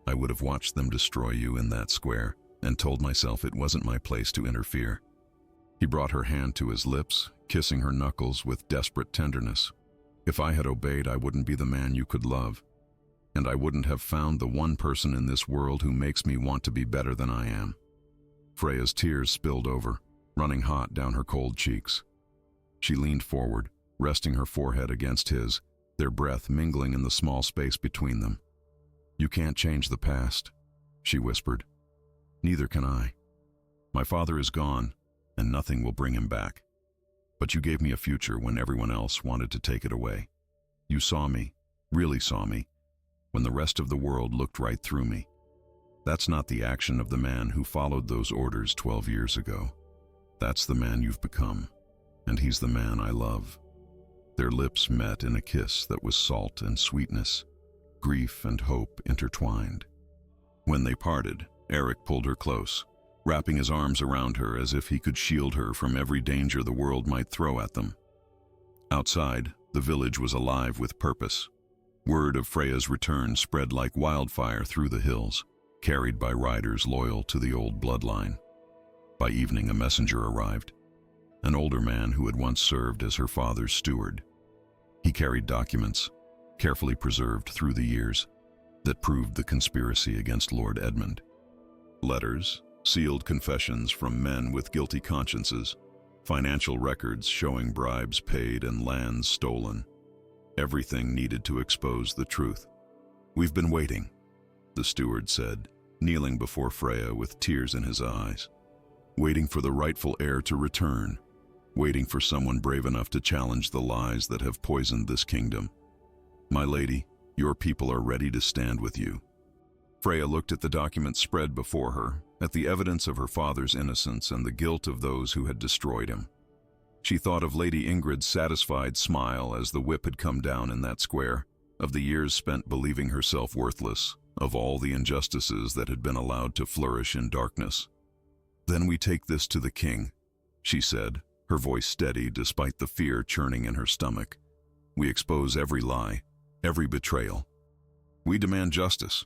I would have watched them destroy you in that square and told myself it wasn't my place to interfere." He brought her hand to his lips, kissing her knuckles with desperate tenderness. "If I had obeyed, I wouldn't be the man you could love. And I wouldn't have found the one person in this world who makes me want to be better than I am." Freya's tears spilled over, running hot down her cold cheeks. She leaned forward, resting her forehead against his, their breath mingling in the small space between them. "You can't change the past," she whispered. "Neither can I. My father is gone, and nothing will bring him back. But you gave me a future when everyone else wanted to take it away. You saw me, really saw me, when the rest of the world looked right through me. That's not the action of the man who followed those orders 12 years ago. That's the man you've become, and he's the man I love." Their lips met in a kiss that was salt and sweetness, grief and hope intertwined. When they parted, Eric pulled her close, wrapping his arms around her as if he could shield her from every danger the world might throw at them. Outside, the village was alive with purpose. Word of Freya's return spread like wildfire through the hills, carried by riders loyal to the old bloodline. By evening, a messenger arrived. an older man who had once served as her father's steward. He carried documents, carefully preserved through the years, that proved the conspiracy against Lord Edmund. Letters, sealed confessions from men with guilty consciences, financial records showing bribes paid and lands stolen. Everything needed to expose the truth. "We've been waiting," the steward said, kneeling before Freya with tears in his eyes. "Waiting for the rightful heir to return, waiting for someone brave enough to challenge the lies that have poisoned this kingdom. My lady, your people are ready to stand with you." Freya looked at the documents spread before her, at the evidence of her father's innocence and the guilt of those who had destroyed him. She thought of Lady Ingrid's satisfied smile as the whip had come down in that square, of the years spent believing herself worthless, of all the injustices that had been allowed to flourish in darkness. "Then we take this to the king," she said, her voice steady despite the fear churning in her stomach. "We expose every lie, every betrayal. We demand justice,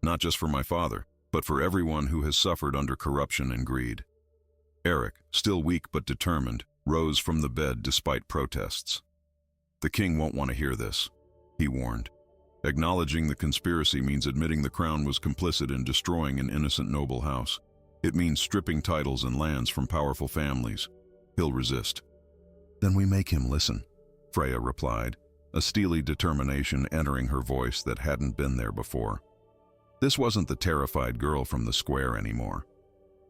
not just for my father, but for everyone who has suffered under corruption and greed." Eric, still weak but determined, rose from the bed despite protests. "The king won't want to hear this," he warned. "Acknowledging the conspiracy means admitting the crown was complicit in destroying an innocent noble house. It means stripping titles and lands from powerful families. He'll resist." "Then we make him listen," Freya replied, a steely determination entering her voice that hadn't been there before. This wasn't the terrified girl from the square anymore.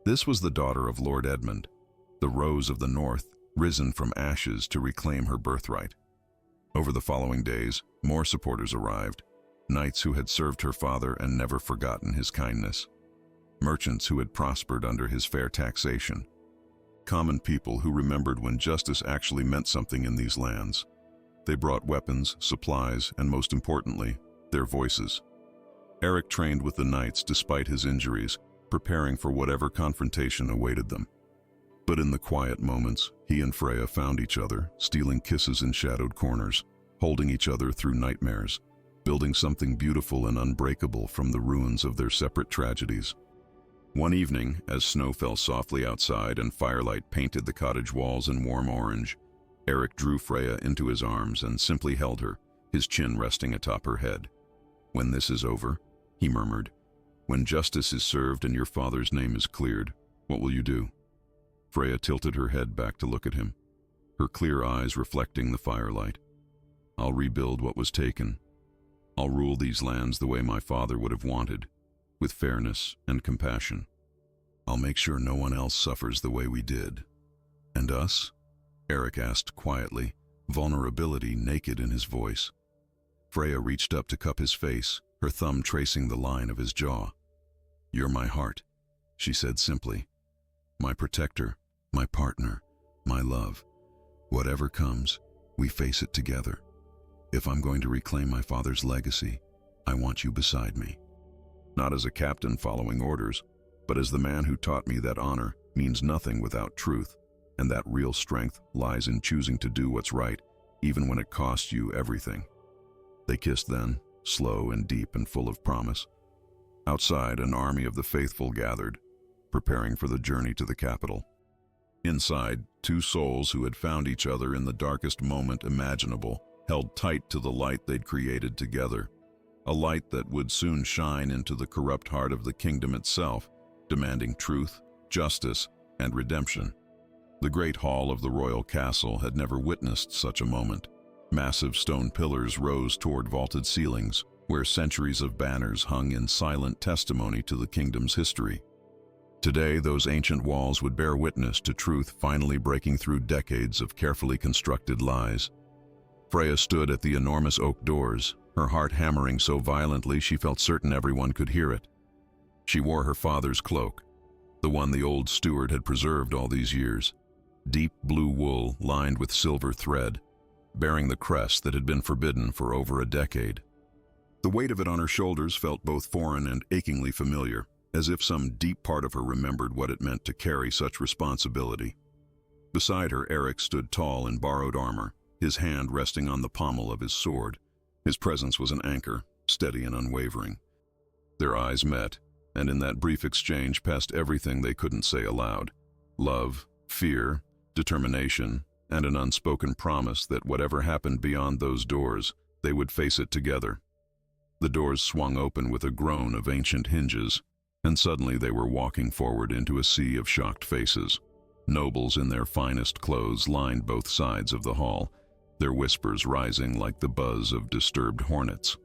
This was the daughter of Lord Edmund, the Rose of the North, risen from ashes to reclaim her birthright. Over the following days, more supporters arrived, knights who had served her father and never forgotten his kindness, merchants who had prospered under his fair taxation, common people who remembered when justice actually meant something in these lands. They brought weapons, supplies, and most importantly, their voices. Eric trained with the knights despite his injuries, preparing for whatever confrontation awaited them. But in the quiet moments, he and Freya found each other, stealing kisses in shadowed corners, holding each other through nightmares, building something beautiful and unbreakable from the ruins of their separate tragedies. One evening, as snow fell softly outside and firelight painted the cottage walls in warm orange, Eric drew Freya into his arms and simply held her, his chin resting atop her head. "When this is over," he murmured, "when justice is served and your father's name is cleared, what will you do?" Freya tilted her head back to look at him, her clear eyes reflecting the firelight. "I'll rebuild what was taken. I'll rule these lands the way my father would have wanted, with fairness and compassion. I'll make sure no one else suffers the way we did." "And us?" Eric asked quietly, vulnerability naked in his voice. Freya reached up to cup his face, her thumb tracing the line of his jaw. "You're my heart," she said simply. "My protector, my partner, my love. Whatever comes, we face it together. If I'm going to reclaim my father's legacy, I want you beside me. Not as a captain following orders, but as the man who taught me that honor means nothing without truth, and that real strength lies in choosing to do what's right, even when it costs you everything." They kissed then, slow and deep and full of promise. Outside, an army of the faithful gathered, preparing for the journey to the capital. Inside, two souls who had found each other in the darkest moment imaginable held tight to the light they'd created together, a light that would soon shine into the corrupt heart of the kingdom itself, demanding truth, justice, and redemption. The great hall of the royal castle had never witnessed such a moment. Massive stone pillars rose toward vaulted ceilings, where centuries of banners hung in silent testimony to the kingdom's history. Today, those ancient walls would bear witness to truth finally breaking through decades of carefully constructed lies. Freya stood at the enormous oak doors, her heart hammering so violently she felt certain everyone could hear it. She wore her father's cloak, the one the old steward had preserved all these years, deep blue wool lined with silver thread, bearing the crest that had been forbidden for over a decade. The weight of it on her shoulders felt both foreign and achingly familiar, as if some deep part of her remembered what it meant to carry such responsibility. Beside her, Eric stood tall in borrowed armor, his hand resting on the pommel of his sword. His presence was an anchor, steady and unwavering. Their eyes met, and in that brief exchange passed everything they couldn't say aloud. Love, fear, determination, and an unspoken promise that whatever happened beyond those doors, they would face it together. The doors swung open with a groan of ancient hinges, and suddenly they were walking forward into a sea of shocked faces. Nobles in their finest clothes lined both sides of the hall, their whispers rising like the buzz of disturbed hornets.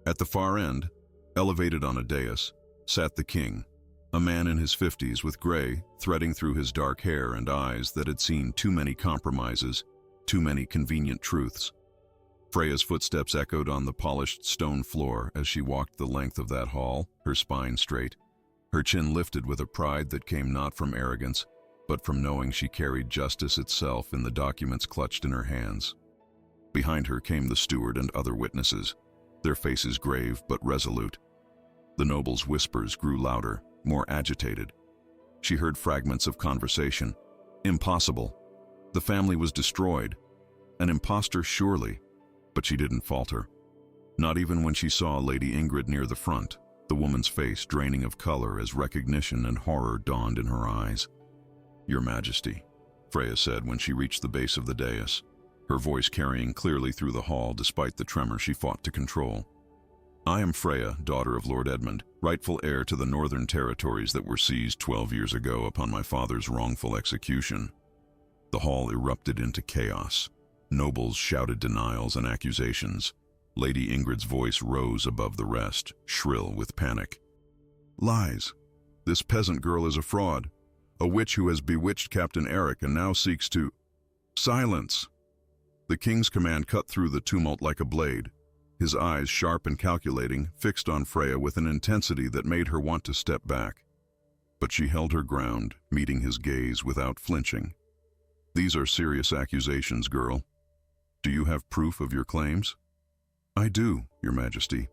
At the far end, elevated on a dais, sat the king, a man in his 50s with gray threading through his dark hair and eyes that had seen too many compromises, too many convenient truths. Freya's footsteps echoed on the polished stone floor as she walked the length of that hall, her spine straight, her chin lifted with a pride that came not from arrogance, but from knowing she carried justice itself in the documents clutched in her hands. Behind her came the steward and other witnesses, their faces grave but resolute. The noble's whispers grew louder, more agitated. She heard fragments of conversation. Impossible. The family was destroyed. An imposter, surely. But she didn't falter. Not even when she saw Lady Ingrid near the front, the woman's face draining of color as recognition and horror dawned in her eyes. "Your Majesty," Freya said when she reached the base of the dais, her voice carrying clearly through the hall despite the tremor she fought to control. "I am Freya, daughter of Lord Edmund, rightful heir to the northern territories that were seized 12 years ago upon my father's wrongful execution." The hall erupted into chaos. Nobles shouted denials and accusations. Lady Ingrid's voice rose above the rest, shrill with panic. "Lies! This peasant girl is a fraud, a witch who has bewitched Captain Eric and now seeks to—" "Silence!" The king's command cut through the tumult like a blade, his eyes sharp and calculating, fixed on Freya with an intensity that made her want to step back. But she held her ground, meeting his gaze without flinching. "These are serious accusations, girl. Do you have proof of your claims?" "I do, Your Majesty."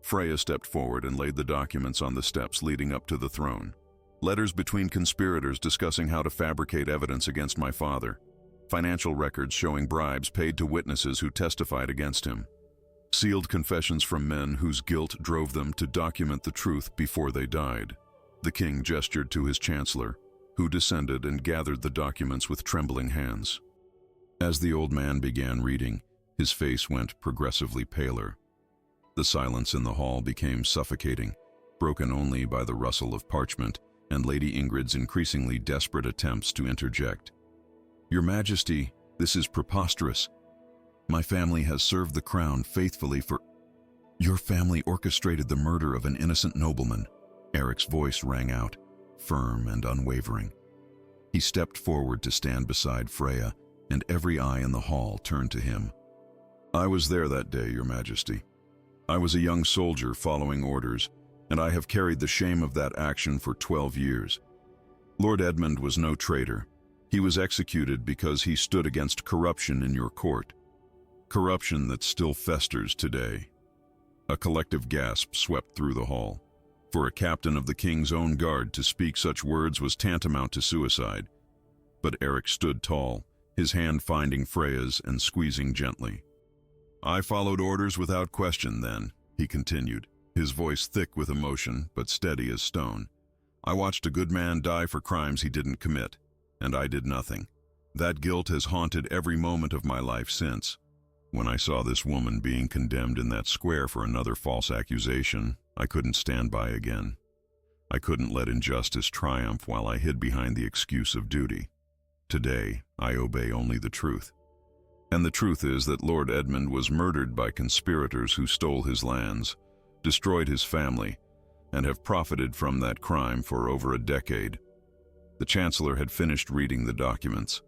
Freya stepped forward and laid the documents on the steps leading up to the throne. "Letters between conspirators discussing how to fabricate evidence against my father. Financial records showing bribes paid to witnesses who testified against him. Sealed confessions from men whose guilt drove them to document the truth before they died." The king gestured to his chancellor, who descended and gathered the documents with trembling hands. As the old man began reading, his face went progressively paler. The silence in the hall became suffocating, broken only by the rustle of parchment and Lady Ingrid's increasingly desperate attempts to interject. "Your Majesty, this is preposterous. My family has served the crown faithfully for—" "Your family orchestrated the murder of an innocent nobleman," Eric's voice rang out, firm and unwavering. He stepped forward to stand beside Freya, and every eye in the hall turned to him. "I was there that day, Your Majesty. I was a young soldier following orders, and I have carried the shame of that action for 12 years. Lord Edmund was no traitor. He was executed because he stood against corruption in your court. Corruption that still festers today." A collective gasp swept through the hall. For a captain of the king's own guard to speak such words was tantamount to suicide. But Eric stood tall, his hand finding Freya's and squeezing gently. "I followed orders without question then," he continued, his voice thick with emotion but steady as stone. "I watched a good man die for crimes he didn't commit, and I did nothing. That guilt has haunted every moment of my life since. When I saw this woman being condemned in that square for another false accusation, I couldn't stand by again. I couldn't let injustice triumph while I hid behind the excuse of duty. Today, I obey only the truth. And the truth is that Lord Edmund was murdered by conspirators who stole his lands, destroyed his family, and have profited from that crime for over a decade." The chancellor had finished reading the documents.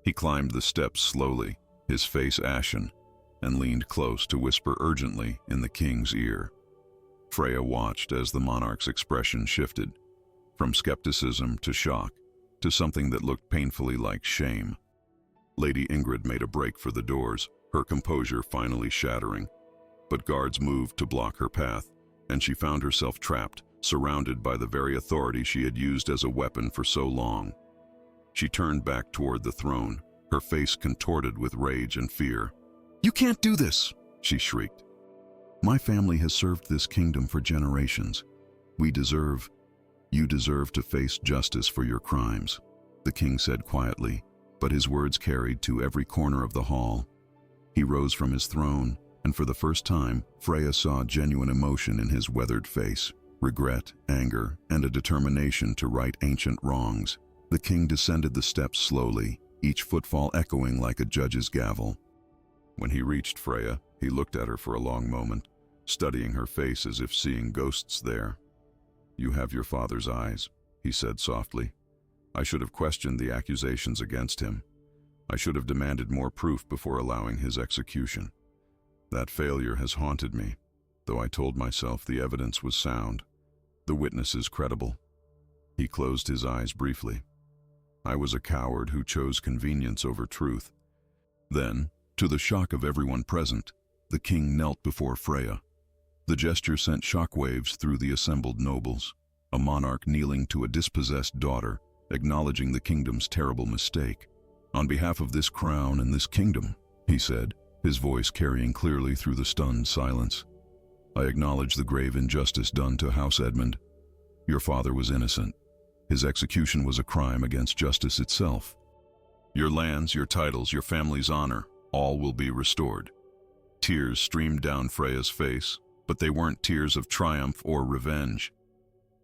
He climbed the steps slowly, his face ashen, and leaned close to whisper urgently in the king's ear. Freya watched as the monarch's expression shifted, from skepticism to shock, to something that looked painfully like shame. Lady Ingrid made a break for the doors, her composure finally shattering. But guards moved to block her path, and she found herself trapped, surrounded by the very authority she had used as a weapon for so long. She turned back toward the throne, her face contorted with rage and fear. "You can't do this!" she shrieked. "My family has served this kingdom for generations. You deserve to face justice for your crimes." the king said quietly, but his words carried to every corner of the hall. He rose from his throne, and for the first time, Freya saw genuine emotion in his weathered face, regret, anger, and a determination to right ancient wrongs. The king descended the steps slowly, each footfall echoing like a judge's gavel. When he reached Freya, he looked at her for a long moment, studying her face as if seeing ghosts there. "You have your father's eyes," he said softly. "I should have questioned the accusations against him. I should have demanded more proof before allowing his execution. That failure has haunted me, though I told myself the evidence was sound, the witnesses credible." He closed his eyes briefly. "I was a coward who chose convenience over truth." Then, to the shock of everyone present, the king knelt before Freya. The gesture sent shockwaves through the assembled nobles, a monarch kneeling to a dispossessed daughter, acknowledging the kingdom's terrible mistake. "On behalf of this crown and this kingdom," he said, his voice carrying clearly through the stunned silence, "I acknowledge the grave injustice done to House Edmund. Your father was innocent. His execution was a crime against justice itself. Your lands, your titles, your family's honor, all will be restored." Tears streamed down Freya's face, but they weren't tears of triumph or revenge.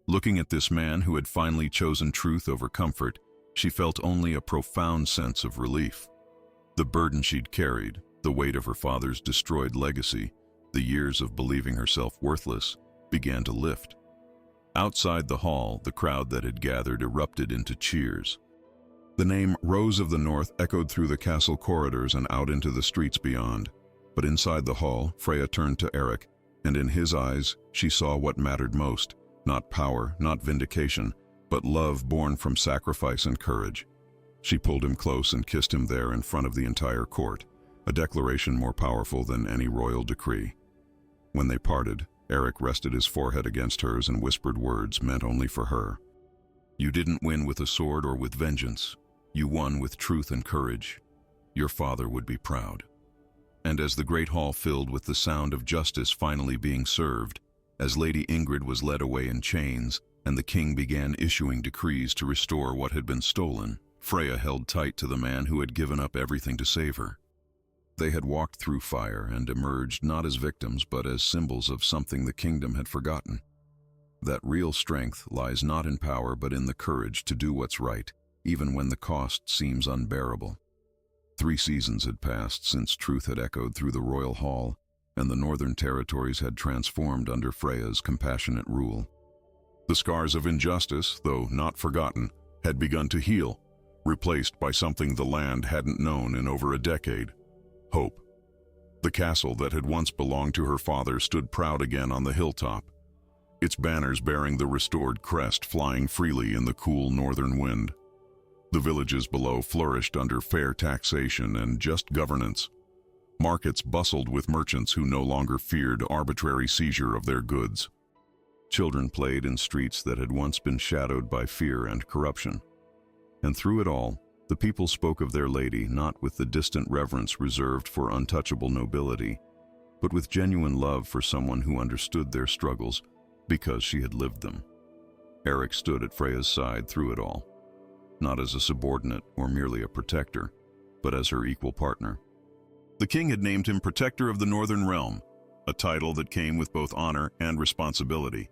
Looking at this man who had finally chosen truth over comfort, she felt only a profound sense of relief. The burden she'd carried, the weight of her father's destroyed legacy, the years of believing herself worthless, began to lift. Outside the hall, the crowd that had gathered erupted into cheers. The name Rose of the North echoed through the castle corridors and out into the streets beyond. But inside the hall, Freya turned to Eric, and in his eyes, she saw what mattered most. Not power, not vindication, but love born from sacrifice and courage. She pulled him close and kissed him there in front of the entire court, a declaration more powerful than any royal decree. When they parted, Eric rested his forehead against hers and whispered words meant only for her. "You didn't win with a sword or with vengeance. You won with truth and courage. Your father would be proud." And as the great hall filled with the sound of justice finally being served, as Lady Ingrid was led away in chains, and the king began issuing decrees to restore what had been stolen, Freya held tight to the man who had given up everything to save her. They had walked through fire and emerged not as victims but as symbols of something the kingdom had forgotten. That real strength lies not in power but in the courage to do what's right, even when the cost seems unbearable. 3 seasons had passed since truth had echoed through the royal hall, and the northern territories had transformed under Freya's compassionate rule. The scars of injustice, though not forgotten, had begun to heal, replaced by something the land hadn't known in over a decade: hope. The castle that had once belonged to her father stood proud again on the hilltop, its banners bearing the restored crest flying freely in the cool northern wind. The villages below flourished under fair taxation and just governance. Markets bustled with merchants who no longer feared arbitrary seizure of their goods. Children played in streets that had once been shadowed by fear and corruption. And through it all, the people spoke of their lady not with the distant reverence reserved for untouchable nobility, but with genuine love for someone who understood their struggles because she had lived them. Eric stood at Freya's side through it all, not as a subordinate or merely a protector, but as her equal partner. The king had named him Protector of the Northern Realm, a title that came with both honor and responsibility.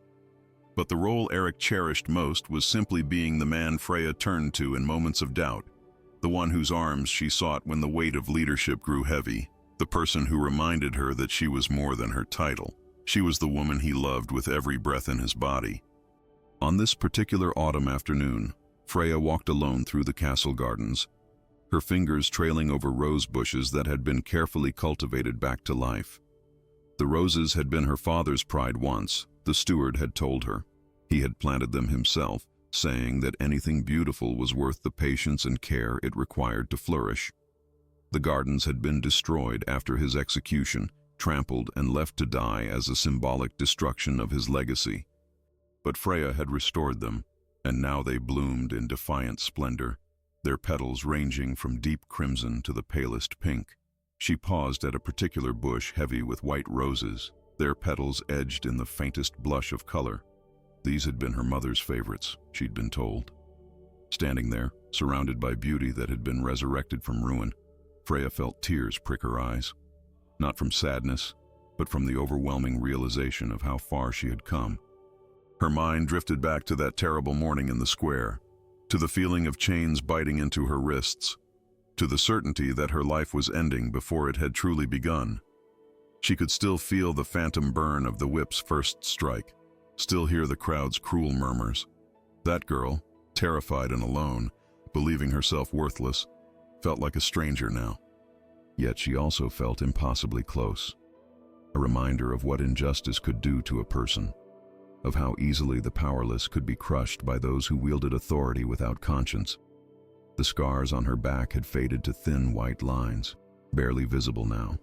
But the role Eric cherished most was simply being the man Freya turned to in moments of doubt, the one whose arms she sought when the weight of leadership grew heavy, the person who reminded her that she was more than her title. She was the woman he loved with every breath in his body. On this particular autumn afternoon, Freya walked alone through the castle gardens, her fingers trailing over rose bushes that had been carefully cultivated back to life. The roses had been her father's pride once, the steward had told her. He had planted them himself, saying that anything beautiful was worth the patience and care it required to flourish. The gardens had been destroyed after his execution, trampled and left to die as a symbolic destruction of his legacy. But Freya had restored them, and now they bloomed in defiant splendor, their petals ranging from deep crimson to the palest pink. She paused at a particular bush heavy with white roses, their petals edged in the faintest blush of color. These had been her mother's favorites, she'd been told. Standing there, surrounded by beauty that had been resurrected from ruin, Freya felt tears prick her eyes. Not from sadness, but from the overwhelming realization of how far she had come. Her mind drifted back to that terrible morning in the square, to the feeling of chains biting into her wrists, to the certainty that her life was ending before it had truly begun. She could still feel the phantom burn of the whip's first strike, still hear the crowd's cruel murmurs. That girl, terrified and alone, believing herself worthless, felt like a stranger now. Yet she also felt impossibly close, a reminder of what injustice could do to a person, of how easily the powerless could be crushed by those who wielded authority without conscience. The scars on her back had faded to thin white lines, barely visible now.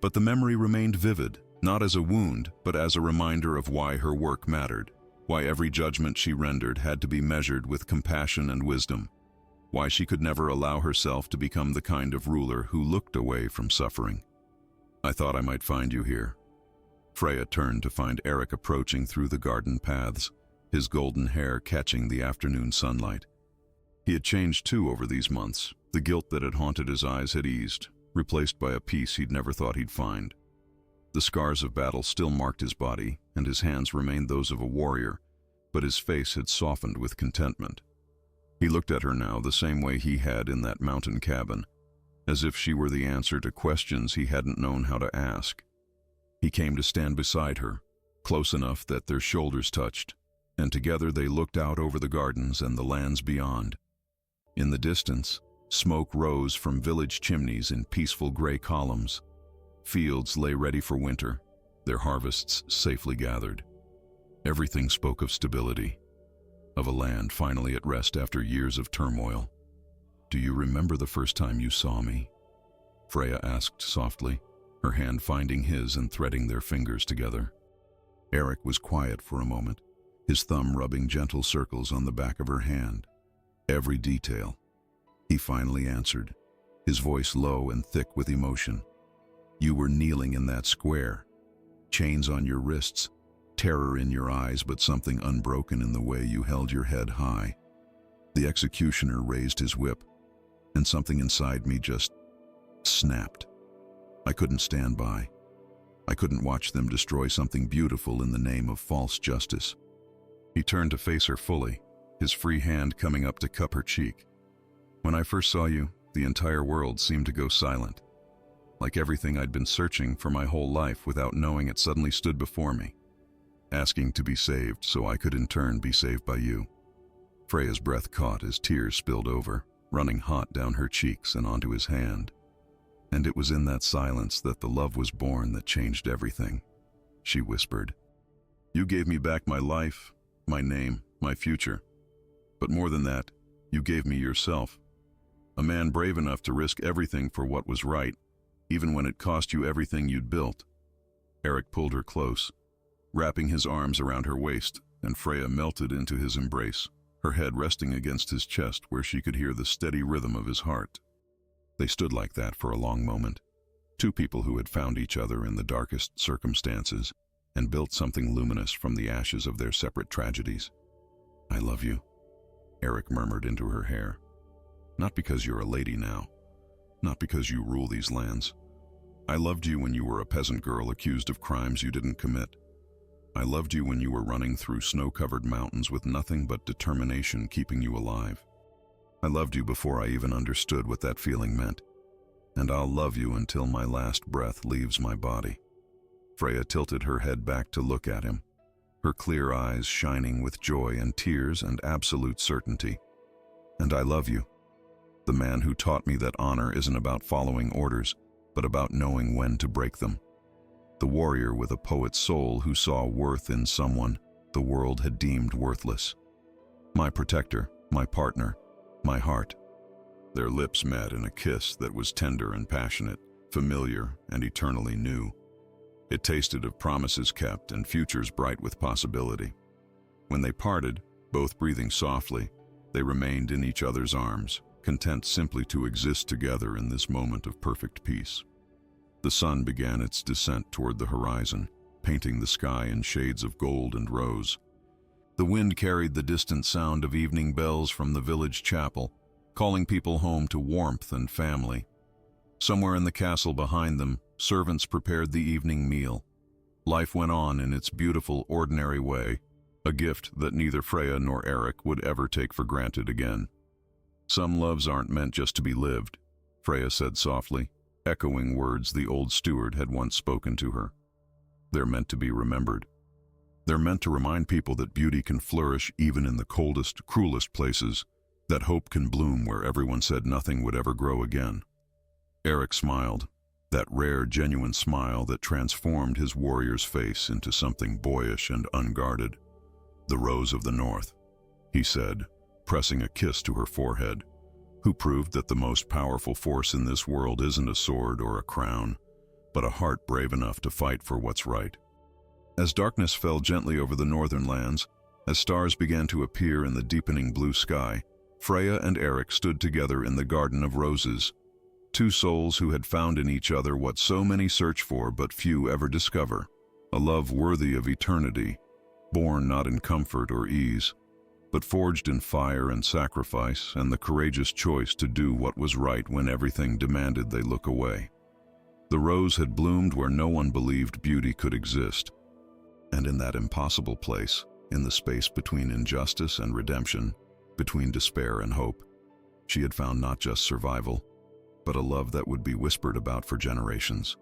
But the memory remained vivid, not as a wound, but as a reminder of why her work mattered, why every judgment she rendered had to be measured with compassion and wisdom, why she could never allow herself to become the kind of ruler who looked away from suffering. "I thought I might find you here." Freya turned to find Eric approaching through the garden paths, his golden hair catching the afternoon sunlight. He had changed too over these months. The guilt that had haunted his eyes had eased, replaced by a peace he'd never thought he'd find. The scars of battle still marked his body, and his hands remained those of a warrior, but his face had softened with contentment. He looked at her now the same way he had in that mountain cabin, as if she were the answer to questions he hadn't known how to ask. He came to stand beside her, close enough that their shoulders touched, and together they looked out over the gardens and the lands beyond. In the distance, smoke rose from village chimneys in peaceful gray columns. Fields lay ready for winter, their harvests safely gathered. Everything spoke of stability, of a land finally at rest after years of turmoil. "Do you remember the first time you saw me?" Freya asked softly, her hand finding his and threading their fingers together. Eric was quiet for a moment, his thumb rubbing gentle circles on the back of her hand. "Every detail." He finally answered, his voice low and thick with emotion. "You were kneeling in that square, chains on your wrists, terror in your eyes, but something unbroken in the way you held your head high. The executioner raised his whip, and something inside me just snapped. I couldn't stand by. I couldn't watch them destroy something beautiful in the name of false justice." He turned to face her fully, his free hand coming up to cup her cheek. "When I first saw you, the entire world seemed to go silent. Like everything I'd been searching for my whole life without knowing it suddenly stood before me, asking to be saved so I could in turn be saved by you." Freya's breath caught as tears spilled over, running hot down her cheeks and onto his hand. "And it was in that silence that the love was born that changed everything," she whispered. "You gave me back my life, my name, my future. But more than that, you gave me yourself. A man brave enough to risk everything for what was right, even when it cost you everything you'd built." Eric pulled her close, wrapping his arms around her waist, and Freya melted into his embrace, her head resting against his chest where she could hear the steady rhythm of his heart. They stood like that for a long moment, two people who had found each other in the darkest circumstances and built something luminous from the ashes of their separate tragedies. "I love you," Eric murmured into her hair. "Not because you're a lady now, not because you rule these lands. I loved you when you were a peasant girl accused of crimes you didn't commit. I loved you when you were running through snow-covered mountains with nothing but determination keeping you alive. I loved you before I even understood what that feeling meant. And I'll love you until my last breath leaves my body." Freya tilted her head back to look at him, her clear eyes shining with joy and tears and absolute certainty. "And I love you, the man who taught me that honor isn't about following orders, but about knowing when to break them. The warrior with a poet's soul who saw worth in someone the world had deemed worthless. My protector, my partner, my heart." Their lips met in a kiss that was tender and passionate, familiar and eternally new. It tasted of promises kept and futures bright with possibility. When they parted, both breathing softly, they remained in each other's arms, content simply to exist together in this moment of perfect peace. The sun began its descent toward the horizon, painting the sky in shades of gold and rose. The wind carried the distant sound of evening bells from the village chapel, calling people home to warmth and family. Somewhere in the castle behind them, servants prepared the evening meal. Life went on in its beautiful, ordinary way, a gift that neither Freya nor Eric would ever take for granted again. "Some loves aren't meant just to be lived," Freya said softly, echoing words the old steward had once spoken to her. "They're meant to be remembered. They're meant to remind people that beauty can flourish even in the coldest, cruelest places, that hope can bloom where everyone said nothing would ever grow again." Eric smiled, that rare, genuine smile that transformed his warrior's face into something boyish and unguarded. "The Rose of the North," he said, pressing a kiss to her forehead, "who proved that the most powerful force in this world isn't a sword or a crown, but a heart brave enough to fight for what's right." As darkness fell gently over the northern lands, as stars began to appear in the deepening blue sky, Freya and Eric stood together in the Garden of Roses, two souls who had found in each other what so many search for but few ever discover, a love worthy of eternity, born not in comfort or ease, but forged in fire and sacrifice and the courageous choice to do what was right when everything demanded they look away. The rose had bloomed where no one believed beauty could exist, and in that impossible place, in the space between injustice and redemption, between despair and hope, she had found not just survival, but a love that would be whispered about for generations,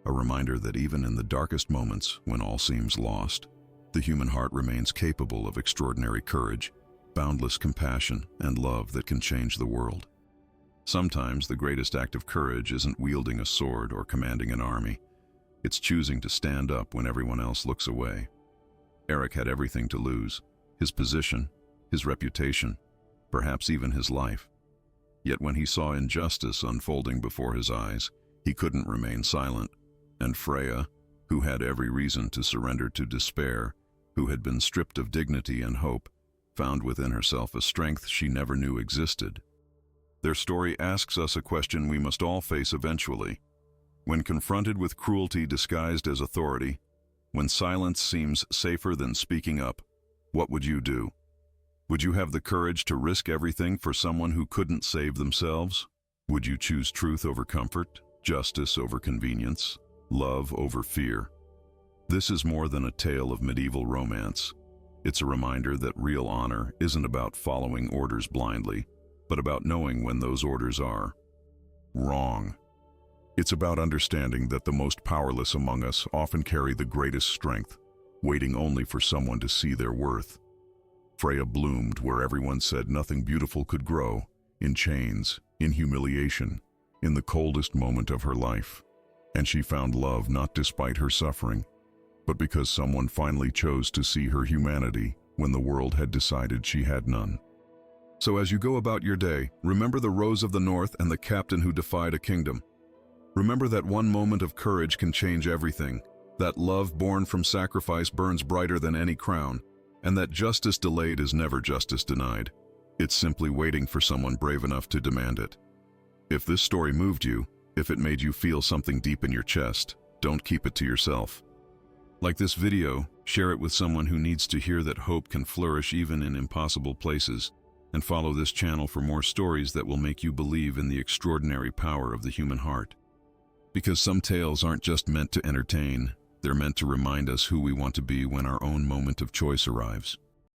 a reminder that even in the darkest moments, when all seems lost, the human heart remains capable of extraordinary courage, boundless compassion, and love that can change the world. Sometimes the greatest act of courage isn't wielding a sword or commanding an army. It's choosing to stand up when everyone else looks away. Eric had everything to lose: his position, his reputation, perhaps even his life. Yet when he saw injustice unfolding before his eyes, he couldn't remain silent. And Freya, who had every reason to surrender to despair, who had been stripped of dignity and hope, found within herself a strength she never knew existed. Their story asks us a question we must all face eventually. When confronted with cruelty disguised as authority, when silence seems safer than speaking up, what would you do? Would you have the courage to risk everything for someone who couldn't save themselves? Would you choose truth over comfort, justice over convenience, love over fear? This is more than a tale of medieval romance. It's a reminder that real honor isn't about following orders blindly, but about knowing when those orders are wrong. It's about understanding that the most powerless among us often carry the greatest strength, waiting only for someone to see their worth. Freya bloomed where everyone said nothing beautiful could grow, in chains, in humiliation, in the coldest moment of her life. And she found love not despite her suffering, but because someone finally chose to see her humanity when the world had decided she had none. So as you go about your day, remember the Rose of the North and the captain who defied a kingdom. Remember that one moment of courage can change everything, that love born from sacrifice burns brighter than any crown, and that justice delayed is never justice denied. It's simply waiting for someone brave enough to demand it. If this story moved you, if it made you feel something deep in your chest, don't keep it to yourself. Like this video, share it with someone who needs to hear that hope can flourish even in impossible places, and follow this channel for more stories that will make you believe in the extraordinary power of the human heart. Because some tales aren't just meant to entertain, they're meant to remind us who we want to be when our own moment of choice arrives.